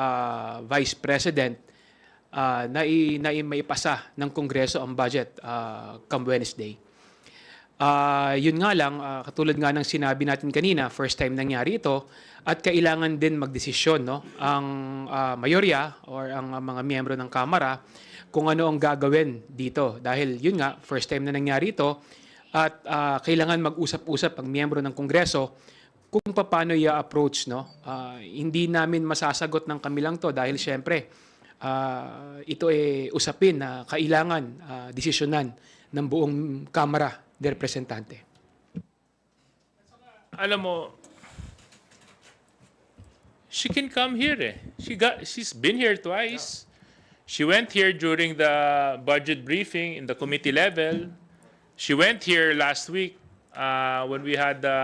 Vice President na maipasa ng Kongreso ang budget come Wednesday. Yun nga lang, katulad nga ng sinabi natin kanina, first time nangyari ito, at kailangan din magdesisyon, no, ang mayorya or ang mga miyembro ng Kamara kung ano ang gagawin dito. Dahil yun nga, first time na nangyari ito, at kailangan mag-usap-usap ang miyembro ng Kongreso kung paano i-approach, no? Hindi namin masasagot ng kami lang to dahil syempre ito ay usapin na kailangan desisyonan ng buong Kamara de Representante. Alam mo, she can come here eh. She's been here twice. She went here during the budget briefing in the committee level. She went here last week when we had the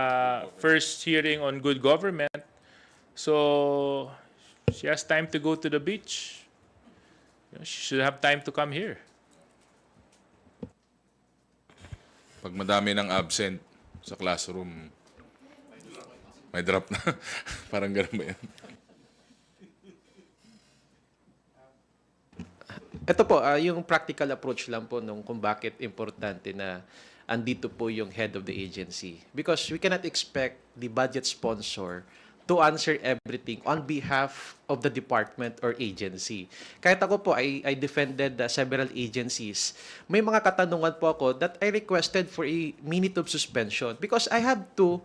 first hearing on good government. So she has time to go to the beach. She should have time to come here. Pag madami ng absent sa classroom, may drop na. Parang ganun ba yan? Ito po, yung practical approach lang po nung kung bakit importante na andito po yung head of the agency. Because we cannot expect the budget sponsor to answer everything on behalf of the department or agency. Kahit ako po, I defended several agencies. May mga katanungan po ako that I requested for a minute of suspension because I have to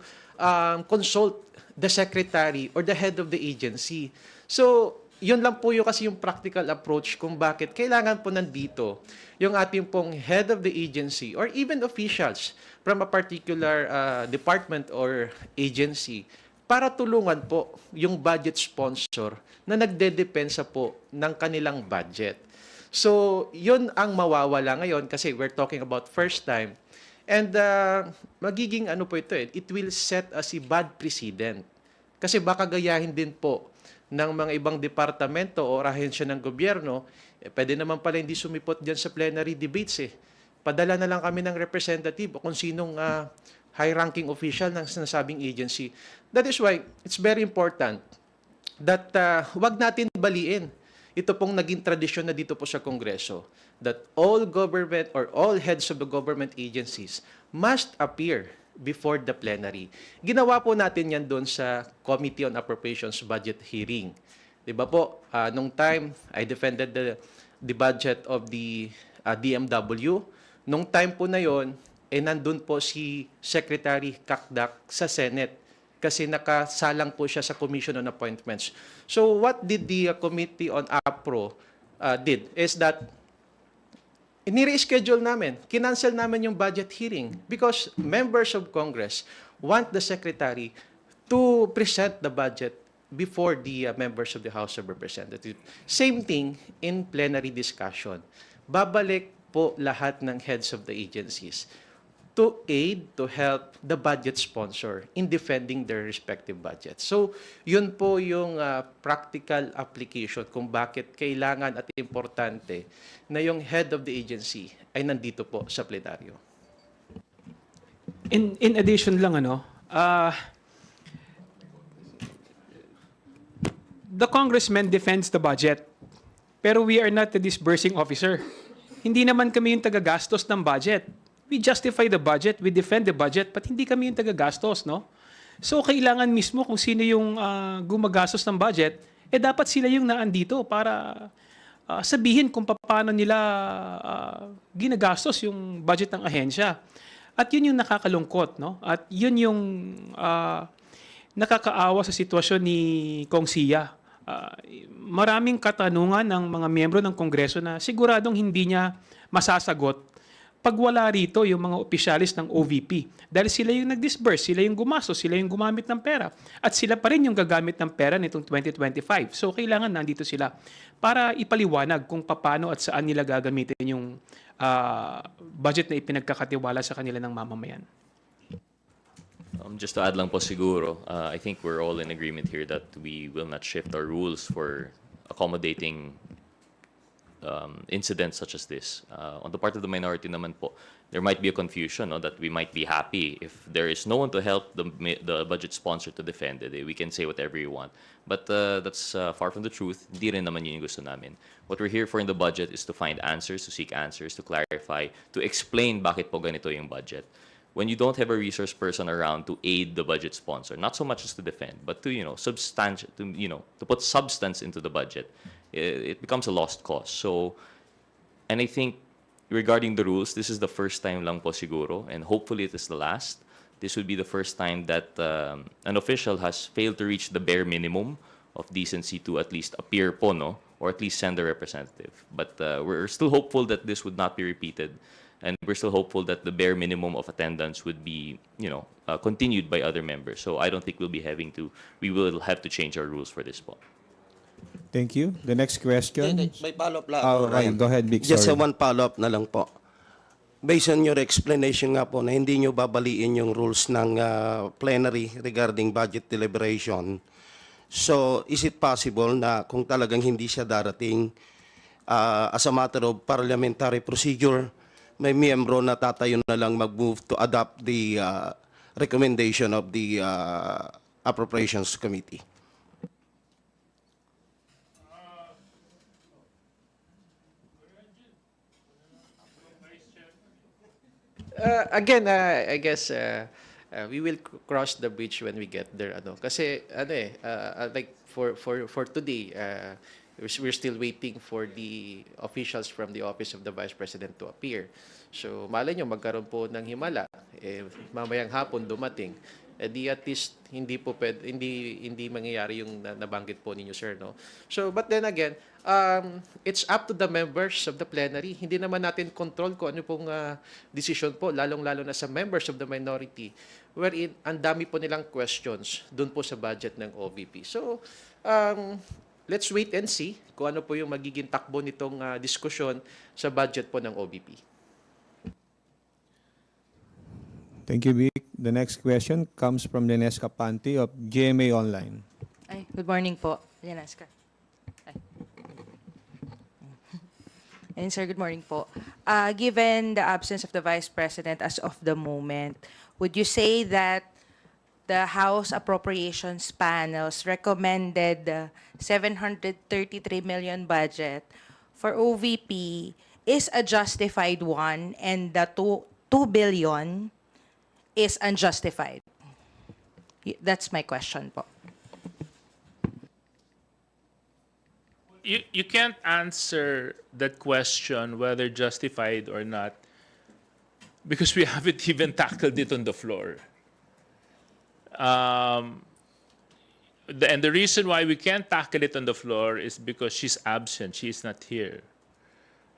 consult the secretary or the head of the agency. So, yun lang po yung kasi yung practical approach kung bakit kailangan po nandito yung ating pong head of the agency or even officials from a particular department or agency para tulungan po yung budget sponsor na nagdedepensa po ng kanilang budget. So, yun ang mawawala ngayon kasi we're talking about first time. And magiging ano po ito it will set as a bad precedent. Kasi baka gayahin din po ng mga ibang departamento o ahensya ng gobyerno, pwede naman pala hindi sumipot dyan sa plenary debates eh. Padala na lang kami ng representative o kung sinong high-ranking official ng sinasabing agency. That is why it's very important that wag natin baliin. Ito pong naging tradisyon na dito po sa Kongreso that all government or all heads of the government agencies must appear before the plenary. Ginawa po natin yan doon sa Committee on Appropriations budget hearing. Diba po, nung time, I defended the budget of the DMW. Nung time po na yon, nandun po si Secretary Kakdak sa Senate kasi nakasalang po siya sa Commission on Appointments. So what did the Committee on APRO did is that ini-reschedule namin, kinancel namin yung budget hearing because members of Congress want the Secretary to present the budget before the members of the House of Representatives. Same thing in plenary discussion. Babalik po lahat ng heads of the agencies to aid, to help the budget sponsor in defending their respective budgets. So, yun po yung practical application kung bakit kailangan at importante na yung head of the agency ay nandito po sa plenaryo. In addition lang, the congressman defends the budget. Pero we are not the disbursing officer. Hindi naman kami yung tagagastos ng budget. We justify the budget, we defend the budget, but hindi kami yung tagagastos, no? So, kailangan mismo kung sino yung gumagastos ng budget, dapat sila yung naandito para sabihin kung paano nila ginagastos yung budget ng ahensya. At yun yung nakakalungkot, no? At yun yung nakakaawa sa sitwasyon ni Kong Sia. Maraming katanungan ng mga miyembro ng Kongreso na siguradong hindi niya masasagot pag wala rito yung mga opisyalis ng OVP. Dahil sila yung nag-disburse, sila yung gumastos, sila yung gumamit ng pera. At sila pa rin yung gagamit ng pera nitong 2025. So, kailangan nandito sila para ipaliwanag kung paano at saan nila gagamitin yung budget na ipinagkakatiwala sa kanila ng mamamayan. Just to add lang po siguro, I think we're all in agreement here that we will not shift our rules for accommodating incidents such as this. On the part of the minority naman po, there might be a confusion, no, that we might be happy if there is no one to help the budget sponsor to defend it. We can say whatever you want. But that's far from the truth. Hindi rin naman yun yung gusto namin. What we're here for in the budget is to find answers, to seek answers, to clarify, to explain bakit po ganito yung budget. When you don't have a resource person around to aid the budget sponsor, not so much as to defend, but to, to put substance into the budget, it becomes a lost cause. So, and I think regarding the rules, this is the first time lang po siguro, and hopefully it is the last. This would be the first time that an official has failed to reach the bare minimum of decency to at least appear po, no? Or at least send a representative. But we're still hopeful that this would not be repeated. And we're still hopeful that the bare minimum of attendance would be, continued by other members. So I don't think we will have to change our rules for this po. Thank you. The next question. May follow-up lang. Oh, ako, Ryan. go ahead, Vic. Just Sorry. one follow-up na lang po. Based on your explanation nga po na hindi nyo babaliin yung rules ng plenary regarding budget deliberation. So, is it possible na kung talagang hindi siya darating as a matter of parliamentary procedure, may miyembro na tatayo na lang mag-move to adopt the recommendation of the Appropriations Committee? Again, I guess we will cross the bridge when we get there. Kasi like for today, we're still waiting for the officials from the Office of the Vice President to appear. So malay nyo, magkaroon po ng himala. Mamayang hapon dumating. Di at least hindi mangyayari yung nabanggit po ninyo, sir, no? So, but then again, it's up to the members of the plenary. Hindi naman natin control kung ano pong decision po, lalong-lalo na sa members of the minority, wherein ang dami po nilang questions dun po sa budget ng OVP. So, let's wait and see kung ano po yung magiging takbo nitong diskusyon sa budget po ng OVP. Thank you, Vic. The next question comes from Lenesca Panti of GMA Online. Ay, good morning po, Lenesca. Ay. And sir, good morning po. Given the absence of the Vice President as of the moment, would you say that the House Appropriations Panel's recommended 733 million budget for OVP is a justified one and the 2 billion is unjustified? That's my question po. You can't answer that question whether justified or not because we haven't even tackled it on the floor. And the reason why we can't tackle it on the floor is because she's absent. She is not here.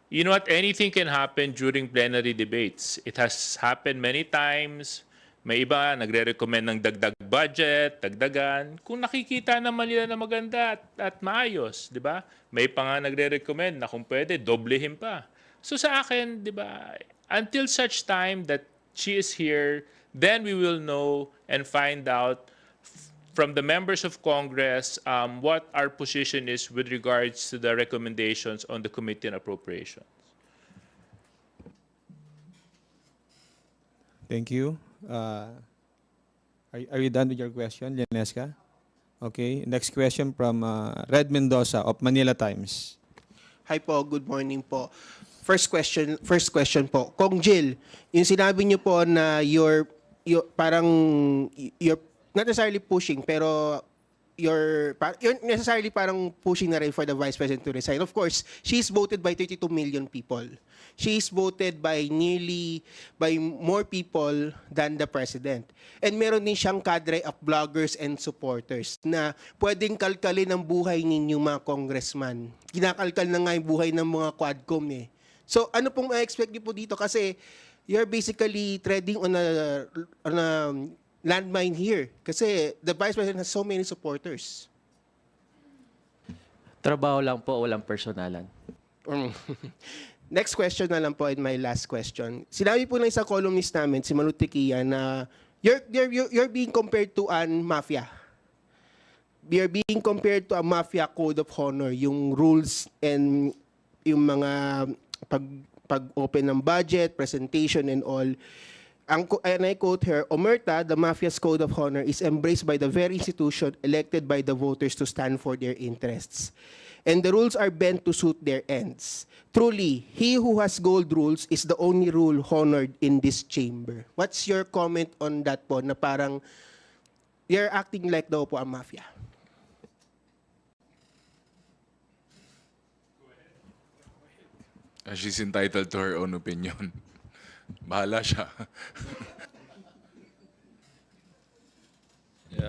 You know what? Anything can happen during plenary debates. It has happened many times. May iba nagre-recommend ng dagdag budget, dagdagan. Kung nakikita naman nila na maganda at maayos, di ba? May pa nga nagre-recommend na kung pwede, doblehin pa. So sa akin, di ba, until such time that she is here, then we will know and find out from the members of Congress what our position is with regards to the recommendations on the Committee on Appropriations. Thank you. Are you done with your question, Lenesca? Okay. Next question from Red Mendoza of Manila Times. Hi po, good morning po. First question po. Kong Jill, yung sinabi niyo po na you're not necessarily pushing pero you're necessarily parang pushing na rin for the Vice President to resign. Of course, she's voted by 32 million people. She's voted by more people than the President. And meron din siyang cadre of bloggers and supporters na pwedeng kalkalin ang buhay ninyong mga congressman. Kinakalkal na nga yung buhay ng mga quadcom eh. So ano pong ma-expect niyo po dito? Kasi you're basically treading on a landmine here. Kasi the Vice President has so many supporters. Trabaho lang po, walang personalan. Next question na lang po and my last question. Sinabi po ng isang columnist namin, si Manu Tequia, na you're being compared to an mafia. You're being compared to a mafia code of honor. Yung rules and yung mga pag-open ng budget, presentation and all. And I quote her, "Omerta, the mafia's code of honor is embraced by the very institution elected by the voters to stand for their interests. And the rules are bent to suit their ends. Truly, he who has gold rules is the only rule honored in this chamber." What's your comment on that po, na parang you're acting like daw po a mafia? She's entitled to her own opinion. Bahala siya.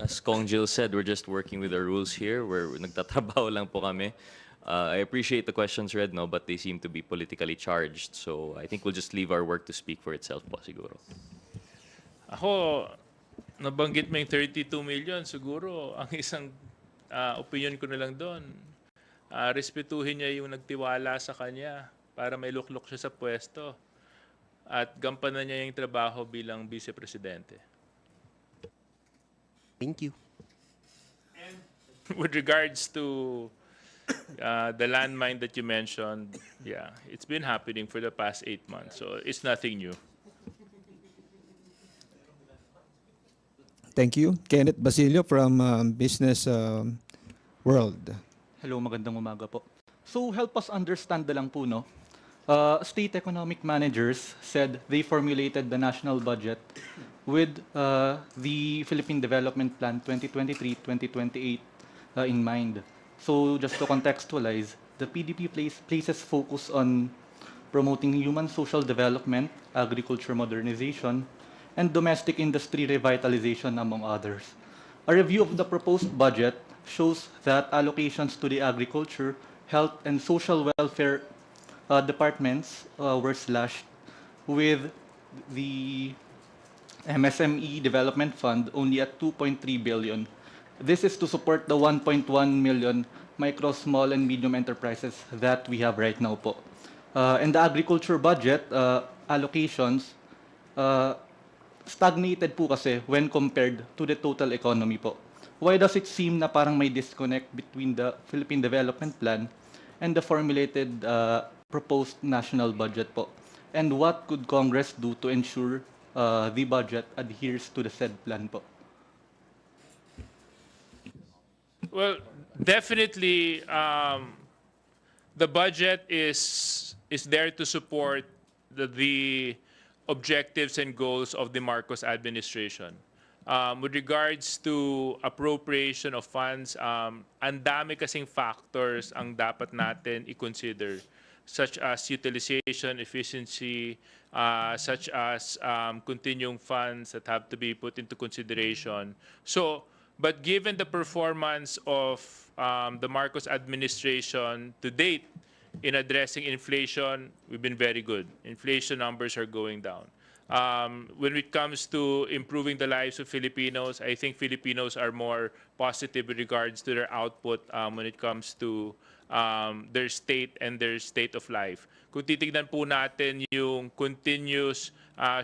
As Kong Jill said, we're just working with the rules here. We're nagtatrabaho lang po kami. I appreciate the questions read, no, but they seem to be politically charged. So I think we'll just leave our work to speak for itself po siguro. Ako, nabanggit mo yung 32 million, siguro ang isang opinion ko na lang doon. Respetuhin niya yung nagtiwala sa kanya para may luklok siya sa pwesto at gampanan niya yung trabaho bilang vice-presidente. Thank you. With regards to the landmine that you mentioned, yeah, it's been happening for the past 8 months, so it's nothing new. Thank you. Kenneth Basilio from Business World. Hello, magandang umaga po. So help us understand na lang po, no? State economic managers said they formulated the national budget with the Philippine Development Plan 2023-2028 in mind. So just to contextualize, the PDP places focus on promoting human social development, agriculture modernization, and domestic industry revitalization, among others. A review of the proposed budget shows that allocations to the agriculture, health, and social welfare departments were slashed, with the MSME Development Fund only at 2.3 billion. This is to support the 1.1 million micro, small, and medium enterprises that we have right now po. And the agriculture budget allocations stagnated po kasi when compared to the total economy po. Why does it seem na parang may disconnect between the Philippine Development Plan and the formulated proposed national budget po? And what could Congress do to ensure the budget adheres to the said plan po? Well, definitely, the budget is there to support the objectives and goals of the Marcos administration. With regards to appropriation of funds, ang dami kasing factors ang dapat natin i-consider, such as utilization, efficiency, such as continuing funds that have to be put into consideration. So, but given the performance of the Marcos administration to date in addressing inflation, we've been very good. Inflation numbers are going down. When it comes to improving the lives of Filipinos, I think Filipinos are more positive with regards to their output when it comes to their state and their state of life. Kung titignan po natin yung continuous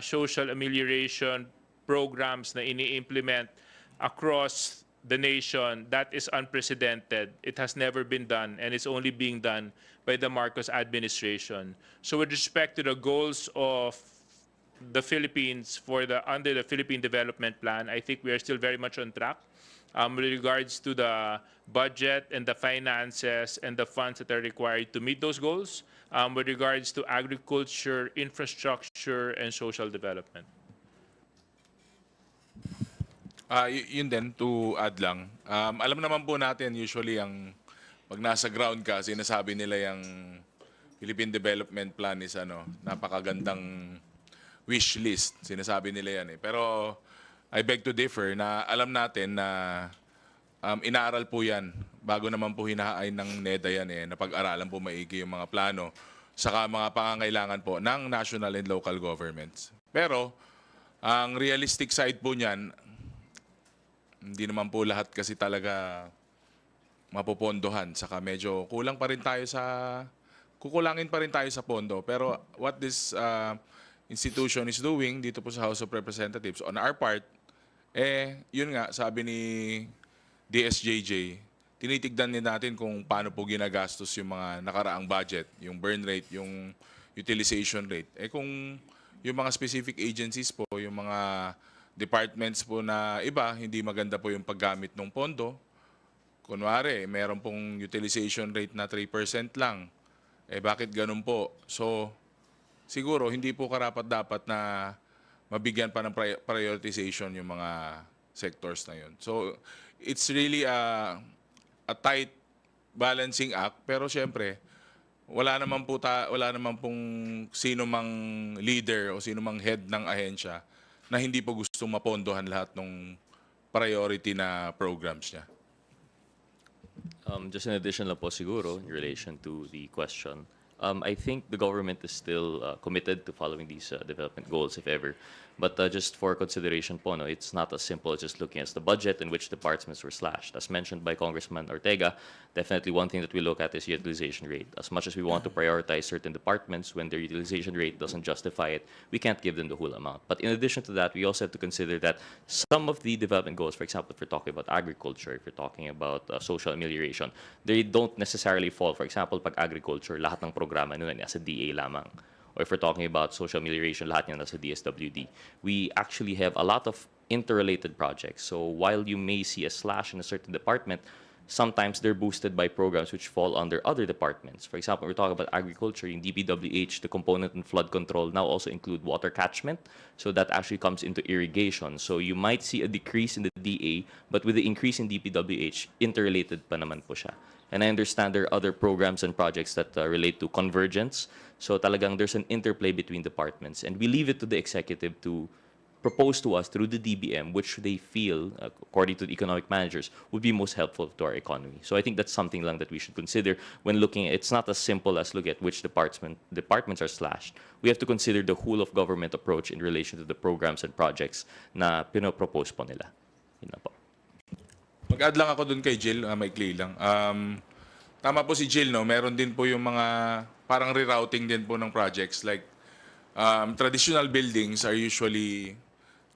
social amelioration programs na ini-implement across the nation, that is unprecedented. It has never been done, and it's only being done by the Marcos administration. So with respect to the goals of the Philippines under the Philippine Development Plan, I think we are still very much on track. with regards to the budget and the finances and the funds that are required to meet those goals, with regards to agriculture, infrastructure, and social development. Yun din, to add lang. Alam naman po natin, usually, pag nasa ground ka, sinasabi nila yung Philippine Development Plan is napakagandang wish list. Sinasabi nila yan eh. Pero I beg to differ na alam natin na inaaral po yan bago naman po hinahain ng NEDA yan eh, na pag-aralan po maigi yung mga plano saka mga pangangailangan po ng national and local governments. Pero ang realistic side po niyan, hindi naman po lahat kasi talaga mapopondohan. Saka medyo kukulangin pa rin tayo sa pondo. Pero what this institution is doing dito po sa House of Representatives, on our part, yun nga, sabi ni DSJJ, tinitignan din natin kung paano po ginagastos yung mga nakaraang budget, yung burn rate, yung utilization rate. Kung yung mga specific agencies po, yung mga departments po na iba, hindi maganda po yung paggamit ng pondo. Kunwari, meron pong utilization rate na 3% lang. Bakit ganun po? So, siguro, hindi po karapat-dapat na mabigyan pa ng prioritization yung mga sectors na yun. So, it's really a tight balancing act. Pero syempre, wala naman pong sino mang leader o sino mang head ng ahensya na hindi po gustong mapondohan lahat ng priority na programs niya. Just in addition lang po siguro in relation to the question, I think the government is still committed to following these development goals, if ever. But just for consideration po, no, it's not as simple as just looking at the budget in which departments were slashed. As mentioned by Congressman Ortega, definitely one thing that we look at is utilization rate. As much as we want to prioritize certain departments, when their utilization rate doesn't justify it, we can't give them the whole amount. But in addition to that, we also have to consider that some of the development goals, for example, if we're talking about agriculture, if we're talking about social amelioration, they don't necessarily fall. For example, pag agriculture, lahat ng programa nun ay nasa DA lamang. Or if we're talking about social amelioration, lahat yan nasa DSWD. We actually have a lot of interrelated projects. So while you may see a slash in a certain department, sometimes they're boosted by programs which fall under other departments. For example, we're talking about agriculture, in DPWH, the component in flood control now also include water catchment. So that actually comes into irrigation. So you might see a decrease in the DA, but with the increase in DPWH, interrelated pa naman po siya. And I understand there are other programs and projects that relate to convergence. So talagang there's an interplay between departments. And we leave it to the executive to propose to us through the DBM, which they feel, according to the economic managers, would be most helpful to our economy. So I think that's something lang that we should consider when looking at, it's not as simple as look at which departments are slashed. We have to consider the whole of government approach in relation to the programs and projects na pinopropose po nila. Yun na po. Mag-add lang ako dun kay Jill, maikli lang. Tama po si Jill, no? Meron din po yung mga parang rerouting din po ng projects. Like, traditional buildings are usually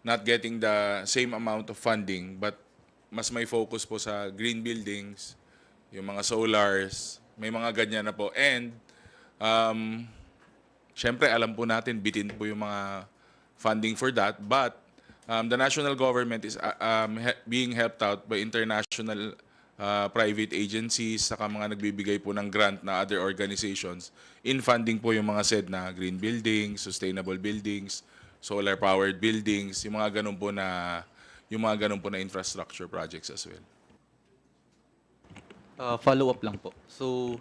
not getting the same amount of funding, but mas may focus po sa green buildings, yung mga solars, may mga ganyan na po. And, syempre, alam po natin, bitin po yung mga funding for that, but the national government is being helped out by international private agencies, saka mga nagbibigay po ng grant na other organizations in funding po yung mga said na green buildings, sustainable buildings, solar-powered buildings, yung mga ganun po na infrastructure projects as well. Follow-up lang po. So,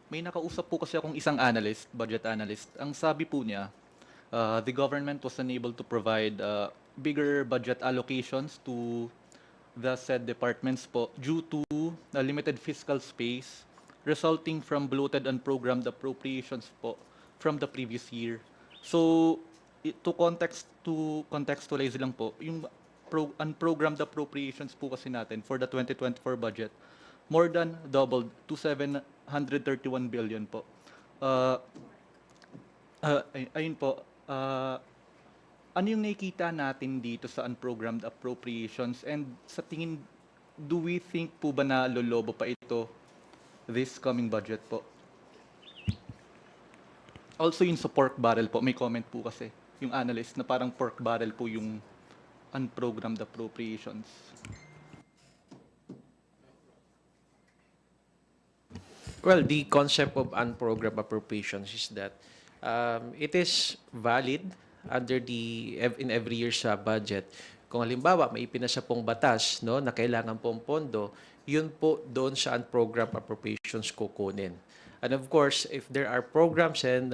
may nakausap po kasi akong isang analyst, budget analyst. Ang sabi po niya, the government was unable to provide bigger budget allocations to the said departments po due to limited fiscal space resulting from bloated and programmed appropriations po from the previous year. So, to contextualize lang po, yung unprogrammed appropriations po kasi natin for the 2024 budget, more than doubled to 731 billion po. Ayun po, ano yung nakikita natin dito sa unprogrammed appropriations, and sa tingin, do we think po ba na lolobo pa ito this coming budget po? Also yung sa pork barrel po, may comment po kasi yung analyst na parang pork barrel po yung unprogrammed appropriations. Well, the concept of unprogrammed appropriations is that it is valid under in every year's budget. Kung halimbawa may ipinasa pong batas no na kailangan pong pondo, yun po doon sa unprogrammed appropriations kukunin. And of course, if there are programs and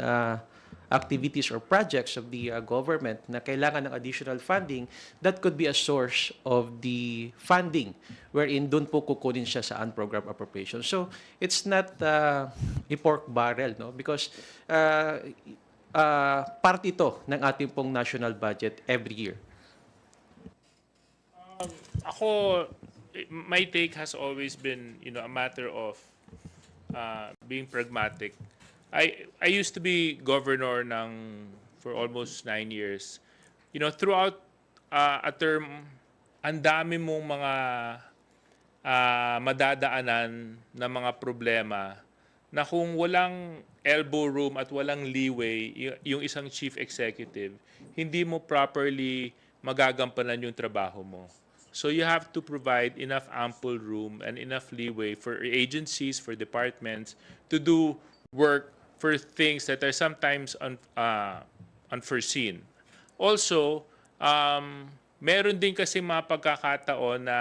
activities or projects of the government na kailangan ng additional funding, that could be a source of the funding wherein doon po kukunin siya sa unprogrammed appropriation. So it's not a pork barrel, no? Because part ito ng ating pong national budget every year. Ako, my take has always been, a matter of being pragmatic. I used to be governor for almost 9 years. Throughout a term, ang dami mong mga madadaanan na mga problema na kung walang elbow room at walang leeway yung isang chief executive, hindi mo properly magagampanan yung trabaho mo. So you have to provide enough ample room and enough leeway for agencies, for departments to do work for things that are sometimes unforeseen. Also, meron din kasi mga pagkakataon na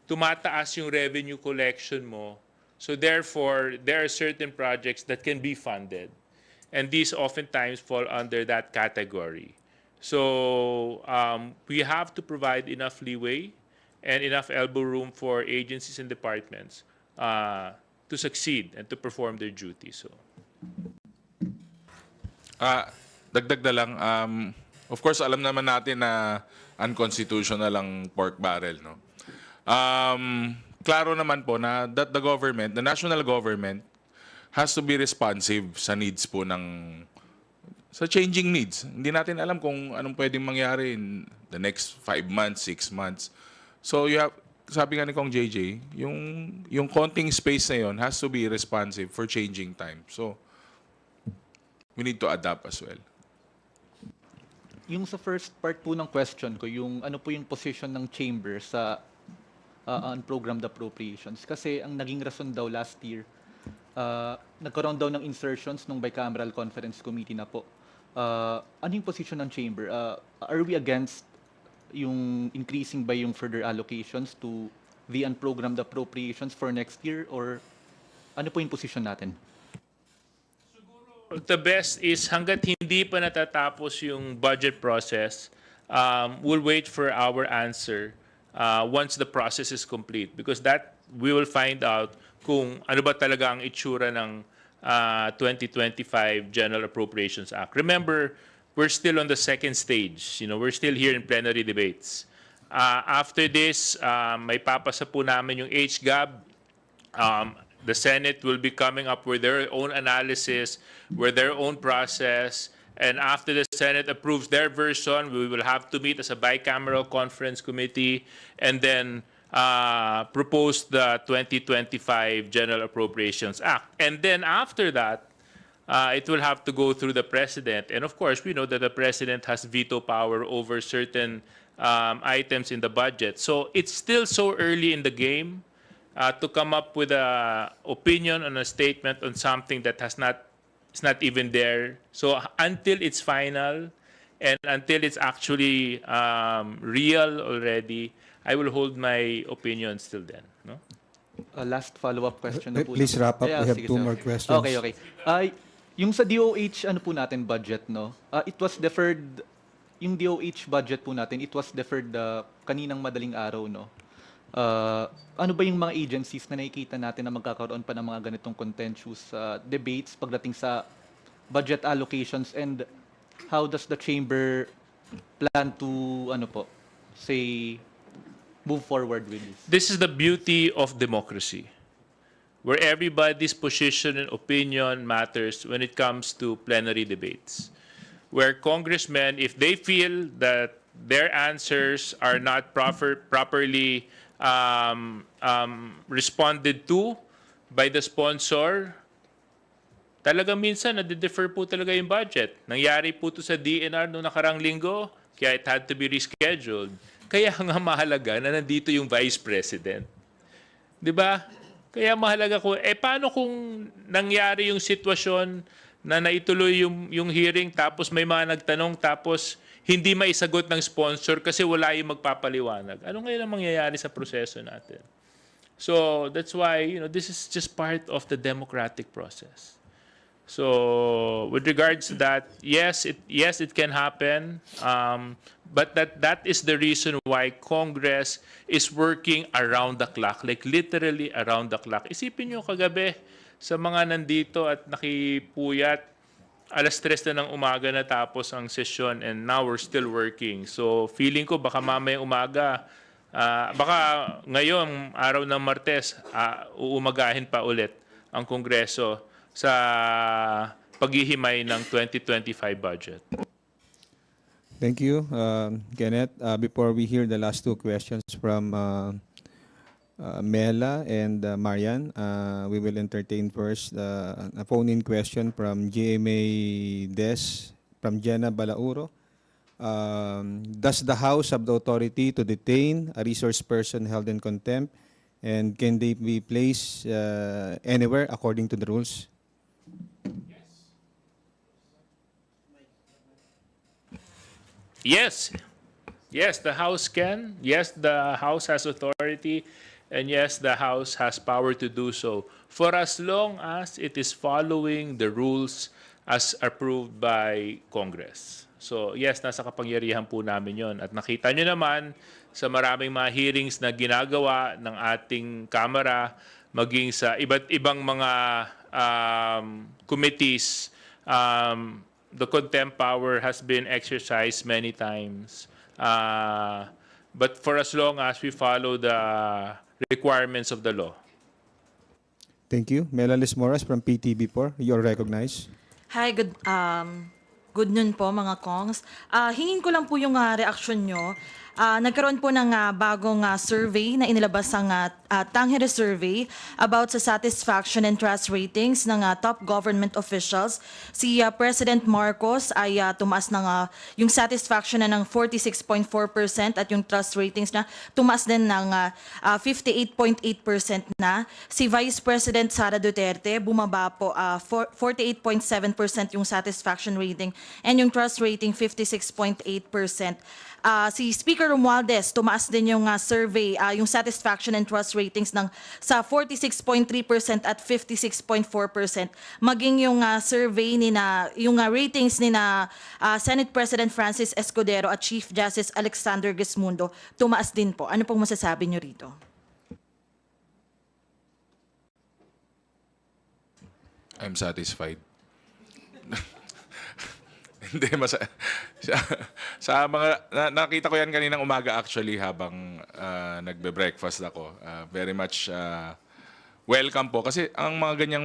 tumataas yung revenue collection mo. So therefore, there are certain projects that can be funded. And these oftentimes fall under that category. So we have to provide enough leeway and enough elbow room for agencies and departments to succeed and to perform their duties. So. Dagdag na lang, of course, alam naman natin na unconstitutional ang pork barrel, no? Klaro naman po na that the national government, has to be responsive sa needs po sa changing needs. Hindi natin alam kung anong pwedeng mangyari in the next 5 months, 6 months. So sabi nga ni Kong JJ, yung konting space na yon has to be responsive for changing time. So we need to adapt as well. Yung sa first part po ng question ko, yung ano po yung position ng chamber sa unprogrammed appropriations. Kasi ang naging rason daw last year, nagkaroon daw ng insertions nung bicameral conference committee na po. Ano yung position ng chamber? Are we against yung increasing by yung further allocations to the unprogrammed appropriations for next year? Or ano po yung position natin? The best is hanggat hindi pa natatapos yung budget process, we'll wait for our answer once the process is complete, because that we will find out kung ano ba talaga ang itsura ng 2025 General Appropriations Act. Remember, we're still on the second stage. We're still here in plenary debates. After this, may papasa po namin yung HGAB. The Senate will be coming up with their own analysis, with their own process, and after the Senate approves their version, we will have to meet as a bicameral conference committee and then propose the 2025 General Appropriations Act. And then after that, it will have to go through the President. And of course, we know that the President has veto power over certain items in the budget. So it's still so early in the game to come up with an opinion on a statement on something that it's not even there. So until it's final and until it's actually real already, I will hold my opinion still then. No? Last follow-up question na po. Please wrap up. Yeah, We have sige, 2 sir. more questions. Okay. Yung sa DOH, ano po natin budget, no? It was deferred, yung DOH budget po natin, it was deferred kaninang madaling araw, no? Ano ba yung mga agencies na nakikita natin na magkakaroon pa ng mga ganitong contentious debates pagdating sa budget allocations, and how does the chamber plan to move forward with this? This is the beauty of democracy, where everybody's position and opinion matters when it comes to plenary debates. Where congressmen, if they feel that their answers are not properly responded to by the sponsor, talagang minsan nade-defer po talaga yung budget. Nangyari po to sa DNR noong nakarang linggo, kaya it had to be rescheduled. Kaya nga mahalaga na nandito yung Vice President. 'Di ba? Kaya mahalaga ko, paano kung nangyari yung sitwasyon na naituloy yung hearing tapos may mga nagtanong tapos hindi maisagot ng sponsor kasi wala yung magpapaliwanag. Ano ngayon ang mangyayari sa proseso natin? So that's why, this is just part of the democratic process. So with regards to that, yes, it can happen. But that is the reason why Congress is working around the clock, like literally around the clock. Isipin nyo kagabi sa mga nandito at nakipuyat, alas 3 na ng umaga na tapos ang session and now we're still working. So feeling ko baka mamayang umaga, baka ngayong araw ng Martes, uumagahin pa ulit ang Kongreso sa paghihimay ng 2025 budget. Thank you, Kenneth. Before we hear the last two questions from Mela and Marian, we will entertain first a phone-in question from GMA Des, from Jenna Balauro. Does the House have the authority to detain a resource person held in contempt, and can they be placed anywhere according to the rules? Yes. Yes, the House can. Yes, the House has authority. And yes, the House has power to do so for as long as it is following the rules as approved by Congress. So yes, nasa kapangyarihan po namin yon. At nakita nyo naman sa maraming mga hearings na ginagawa ng ating Kamara, maging sa iba't ibang mga committees, the contempt power has been exercised many times. But for as long as we follow the requirements of the law. Thank you. Melalis Moras from PTB4. You're recognized. Hi, good noon po mga Kongs. Hingin ko lang po yung reaksyon nyo. Nagkaroon po ng bagong survey na inilabas ang Tangere Survey about sa satisfaction and trust ratings ng top government officials. Si President Marcos ay tumaas ng yung satisfaction na ng 46.4% at yung trust ratings na tumaas din ng 58.8% na. Si Vice President Sara Duterte bumaba po 48.7% yung satisfaction rating and yung trust rating 56.8%. Si Speaker Romualdez, tumaas din yung survey, yung satisfaction and trust ratings ng sa 46.3% at 56.4%. Maging yung survey yung ratings ni Senate President Francis Escudero at Chief Justice Alexander Gesmundo, tumaas din po. Ano pong masasabi nyo rito? I'm satisfied. Hindi, sa mga, nakita ko yan kaninang umaga actually habang nagbe-breakfast ako. Very much welcome po. Kasi ang mga ganyang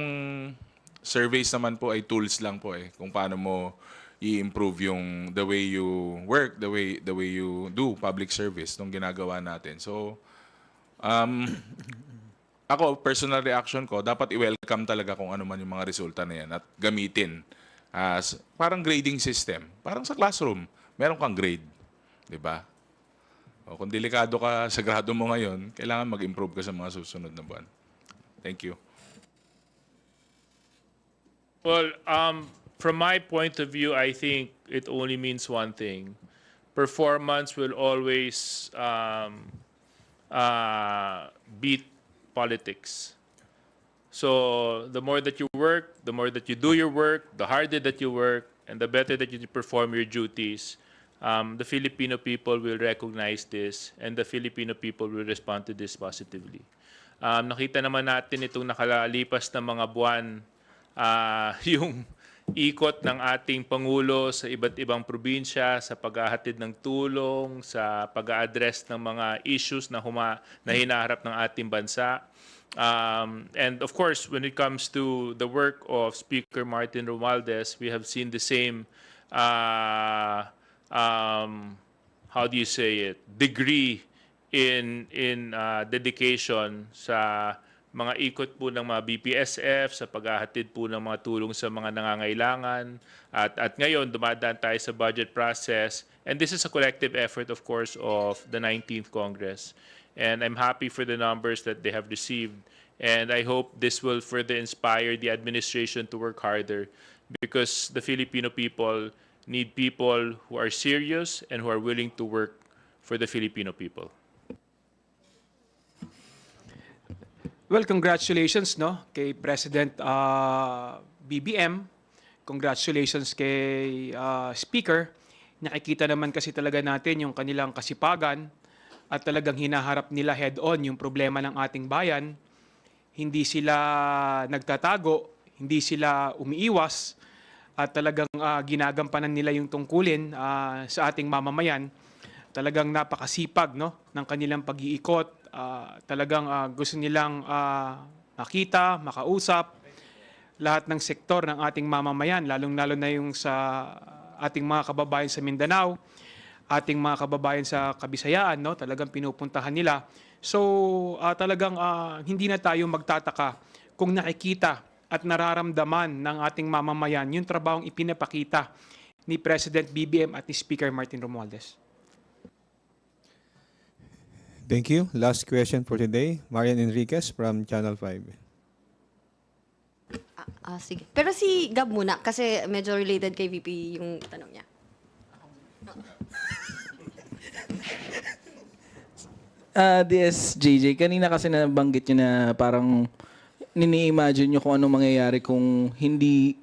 surveys naman po ay tools lang po kung paano mo i-improve yung the way you work, the way you do public service nung ginagawa natin. So, ako, personal reaction ko, dapat i-welcome talaga kung ano man yung mga resulta na yan at gamitin as parang grading system. Parang sa classroom, meron kang grade. Diba? O kung delikado ka sa grado mo ngayon, kailangan mag-improve ka sa mga susunod na buwan. Thank you. Well, from my point of view, I think it only means one thing. Performance will always beat politics. So the more that you work, the more that you do your work, the harder that you work, and the better that you perform your duties, the Filipino people will recognize this, and the Filipino people will respond to this positively. Nakita naman natin itong nakalalipas na mga buwan, yung ikot ng ating Pangulo sa iba't ibang probinsya sa paghahatid ng tulong, sa pag-a-address ng mga issues na hinaharap ng ating bansa. And of course, when it comes to the work of Speaker Martin Romualdez, we have seen the same, how do you say it, degree in dedication sa mga ikot po ng mga BPSF, sa paghahatid po ng mga tulong sa mga nangangailangan. At ngayon, dumadaan tayo sa budget process. And this is a collective effort, of course, of the 19th Congress. And I'm happy for the numbers that they have received. And I hope this will further inspire the administration to work harder, because the Filipino people need people who are serious and who are willing to work for the Filipino people. Well, congratulations no kay President BBM. Congratulations kay Speaker. Nakikita naman kasi talaga natin yung kanilang kasipagan at talagang hinaharap nila head-on yung problema ng ating bayan. Hindi sila nagtatago, hindi sila umiiwas, at talagang ginagampanan nila yung tungkulin sa ating mamamayan. Talagang napakasipag no ng kanilang pag-iikot. Talagang gusto nilang makita, makausap lahat ng sektor ng ating mamamayan, lalong-lalo na yung sa ating mga kababayan sa Mindanao, ating mga kababayan sa Kabisayaan, no? Talagang pinupuntahan nila. So talagang hindi na tayo magtataka kung nakikita at nararamdaman ng ating mamamayan yung trabahong ipinapakita ni President BBM at ni Speaker Martin Romualdez. Thank you. Last question for today, Marian Enriquez from Channel 5. Sige. Pero si Gab muna, kasi medyo related kay VP yung tanong niya. DSJJ, kanina kasi nabanggit nyo na parang nini-imagine nyo kung anong mangyayari kung hindi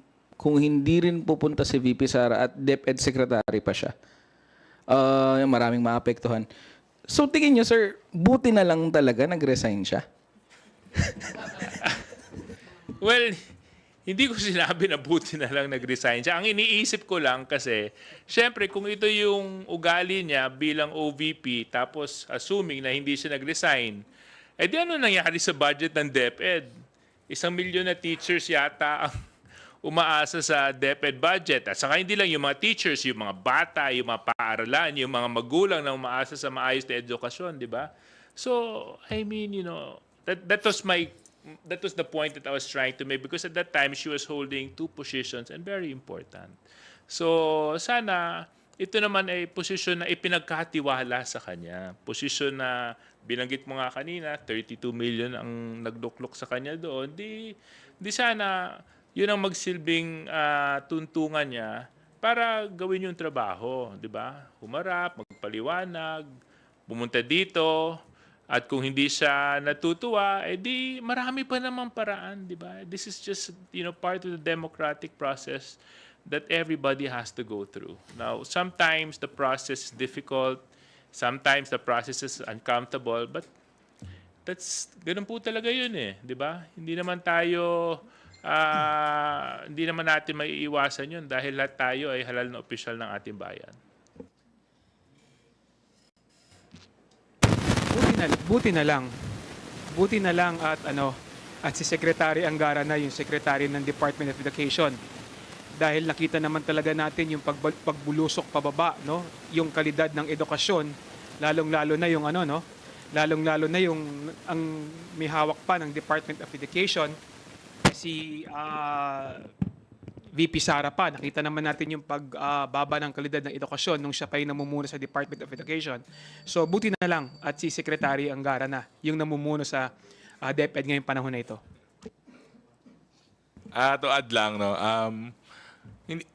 rin pupunta si VP Sara at DepEd Secretary pa siya. Maraming maapektuhan. So tingin nyo, sir, buti na lang talaga nag-resign siya? Well, hindi ko sinabi na buti na lang nag-resign siya. Ang iniisip ko lang kasi, syempre kung ito yung ugali niya bilang OVP, tapos assuming na hindi siya nag-resign, di ano nangyari sa budget ng DepEd? 1 milyon na teachers yata ang umaasa sa DepEd budget. At saka hindi lang yung mga teachers, yung mga bata, yung mga paaralan, yung mga magulang na umaasa sa maayos na edukasyon, di ba? So, I mean, that was the point that I was trying to make, because at that time she was holding 2 positions and very important. So sana ito naman ay posisyon na ipinagkatiwala sa kanya. Posisyon na binanggit mo nga kanina, 32 million ang nagduklok sa kanya doon. Di sana yun ang magsilbing tuntungan niya para gawin yung trabaho, di ba? Humarap, magpaliwanag, pumunta dito. At kung hindi siya natutuwa, di marami pa namang paraan, di ba? This is just, part of the democratic process that everybody has to go through. Now, sometimes the process is difficult, sometimes the process is uncomfortable, but ganun po talaga yun di ba? Hindi naman natin maiiwasan yun dahil lahat tayo ay halal na opisyal ng ating bayan. Buti na lang at si Secretary Angara na yung Secretary ng Department of Education, dahil nakita naman talaga natin yung pagbulusok pababa, no, yung kalidad ng edukasyon, lalong-lalo na yung ang may hawak pa ng Department of Education, si VP Sara pa. Nakita naman natin yung pagbaba ng kalidad ng edukasyon nung siya pa yung namumuno sa Department of Education. So buti na lang at si Secretary Angara na yung namumuno sa DepEd ngayong panahon na ito. To add lang, no,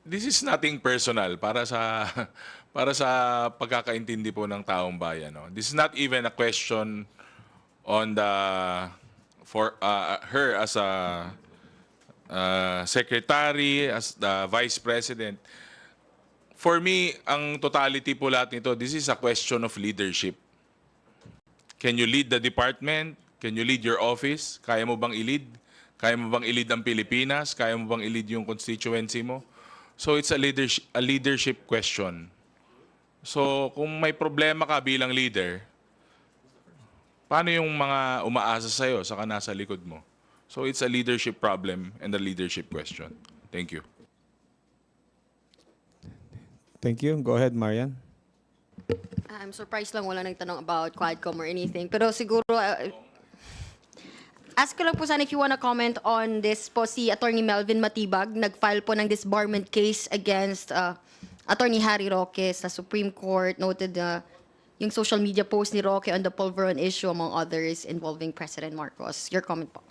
this is nothing personal para sa pagkakaintindi po ng taong bayan. No? This is not even a question on for her as a secretary, as the vice president. For me, ang totality po lahat nito, this is a question of leadership. Can you lead the department? Can you lead your office? Kaya mo bang i-lead? Kaya mo bang i-lead ang Pilipinas? Kaya mo bang i-lead yung constituency mo? So it's a leadership question. So kung may problema ka bilang leader, paano yung mga umaasa sa'yo saka nasa likod mo? So it's a leadership problem and a leadership question. Thank you. Thank you. Go ahead, Marian. I'm surprised lang wala nagtanong about Quadcom or anything. Pero siguro, ask ko lang po sana if you wanna comment on this po, si Attorney Melvin Matibag, nag-file po ng disbarment case against Attorney Harry Roque sa Supreme Court, noted yung social media post ni Roque on the Polvoron issue, among others, involving President Marcos. Your comment po.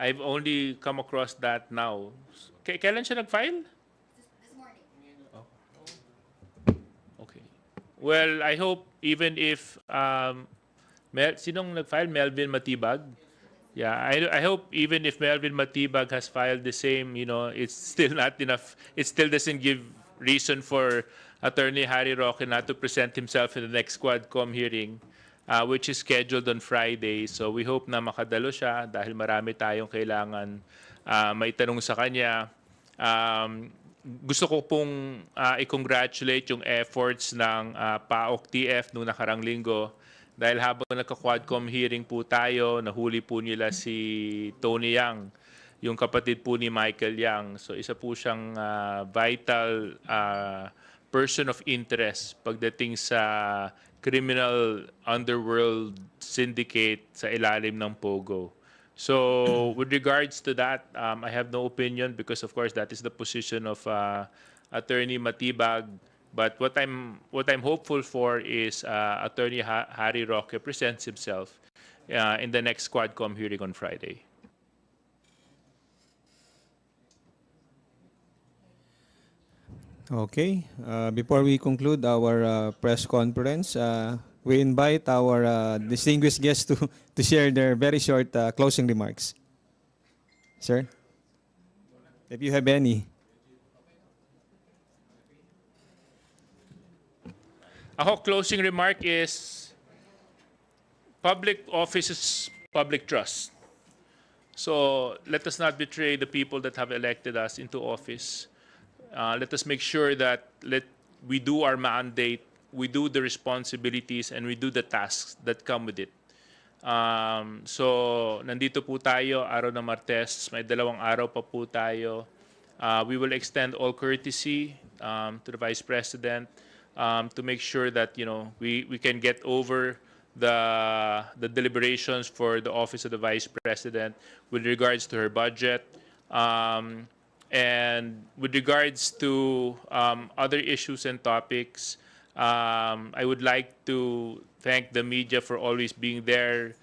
I've only come across that now. Kailan siya nag-file? This morning. Okay. Well, I hope even if sinong nag-file? Melvin Matibag? Yeah, I hope even if Melvin Matibag has filed the same, it's still not enough. It still doesn't give reason for Attorney Harry Roque not to present himself in the next Quadcom hearing, which is scheduled on Friday. So we hope na makadalo siya dahil marami tayong kailangan maitanong sa kanya. Gusto ko pong i-congratulate yung efforts ng PAOK TF noong nakarang linggo. Dahil habang nagka-Quadcom hearing po tayo, nahuli po nila si Tony Yang, yung kapatid po ni Michael Yang. So isa po siyang vital person of interest pagdating sa criminal underworld syndicate sa ilalim ng POGO. So with regards to that, I have no opinion because of course that is the position of Attorney Matibag. But what I'm hopeful for is Attorney Harry Roque presents himself in the next Quadcom hearing on Friday. Okay. Before we conclude our press conference, we invite our distinguished guests to share their very short closing remarks. Sir, if you have any. Our closing remark is public office is public trust. So let us not betray the people that have elected us into office. Let us make sure that we do our mandate, we do the responsibilities, and we do the tasks that come with it. So nandito po tayo, araw ng Martes, may 2 araw pa po tayo. We will extend all courtesy to the Vice President, to make sure that we can get over the deliberations for the office of the Vice President with regards to her budget, and with regards to other issues and topics. I would like to thank the media for always being there,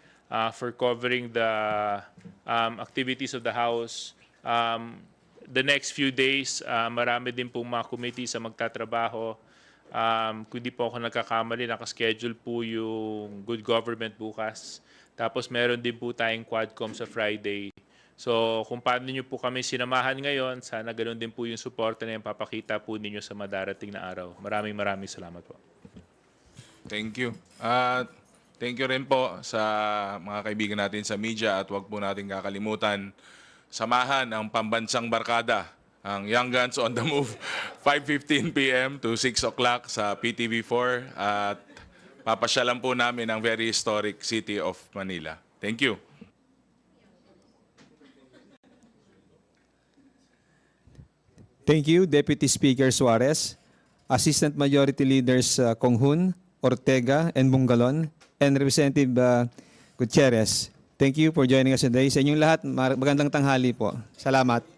for covering the activities of the House. The next few days, marami din pong mga committees sa magtatrabaho. Kung di po ako nagkakamali, nakaschedule po yung Good Government bukas. Tapos meron din po tayong Quadcom sa Friday. So kung paano nyo po kami sinamahan ngayon, sana ganoon din po yung suporta na yung papakita po ninyo sa madarating na araw. Maraming salamat po. Thank you. Thank you rin po sa mga kaibigan natin sa media at huwag po natin kakalimutan samahan ang pambansang barkada, ang Young Guns on the Move, 5:15 p.m. to 6 o'clock sa PTV4 at papasyalan po namin ang very historic city of Manila. Thank you. Thank you, Deputy Speaker Suarez, Assistant Majority Leaders Conghun, Ortega, and Bungalon, and Representative Gutierrez. Thank you for joining us today. Sa inyong lahat, magandang tanghali po. Salamat.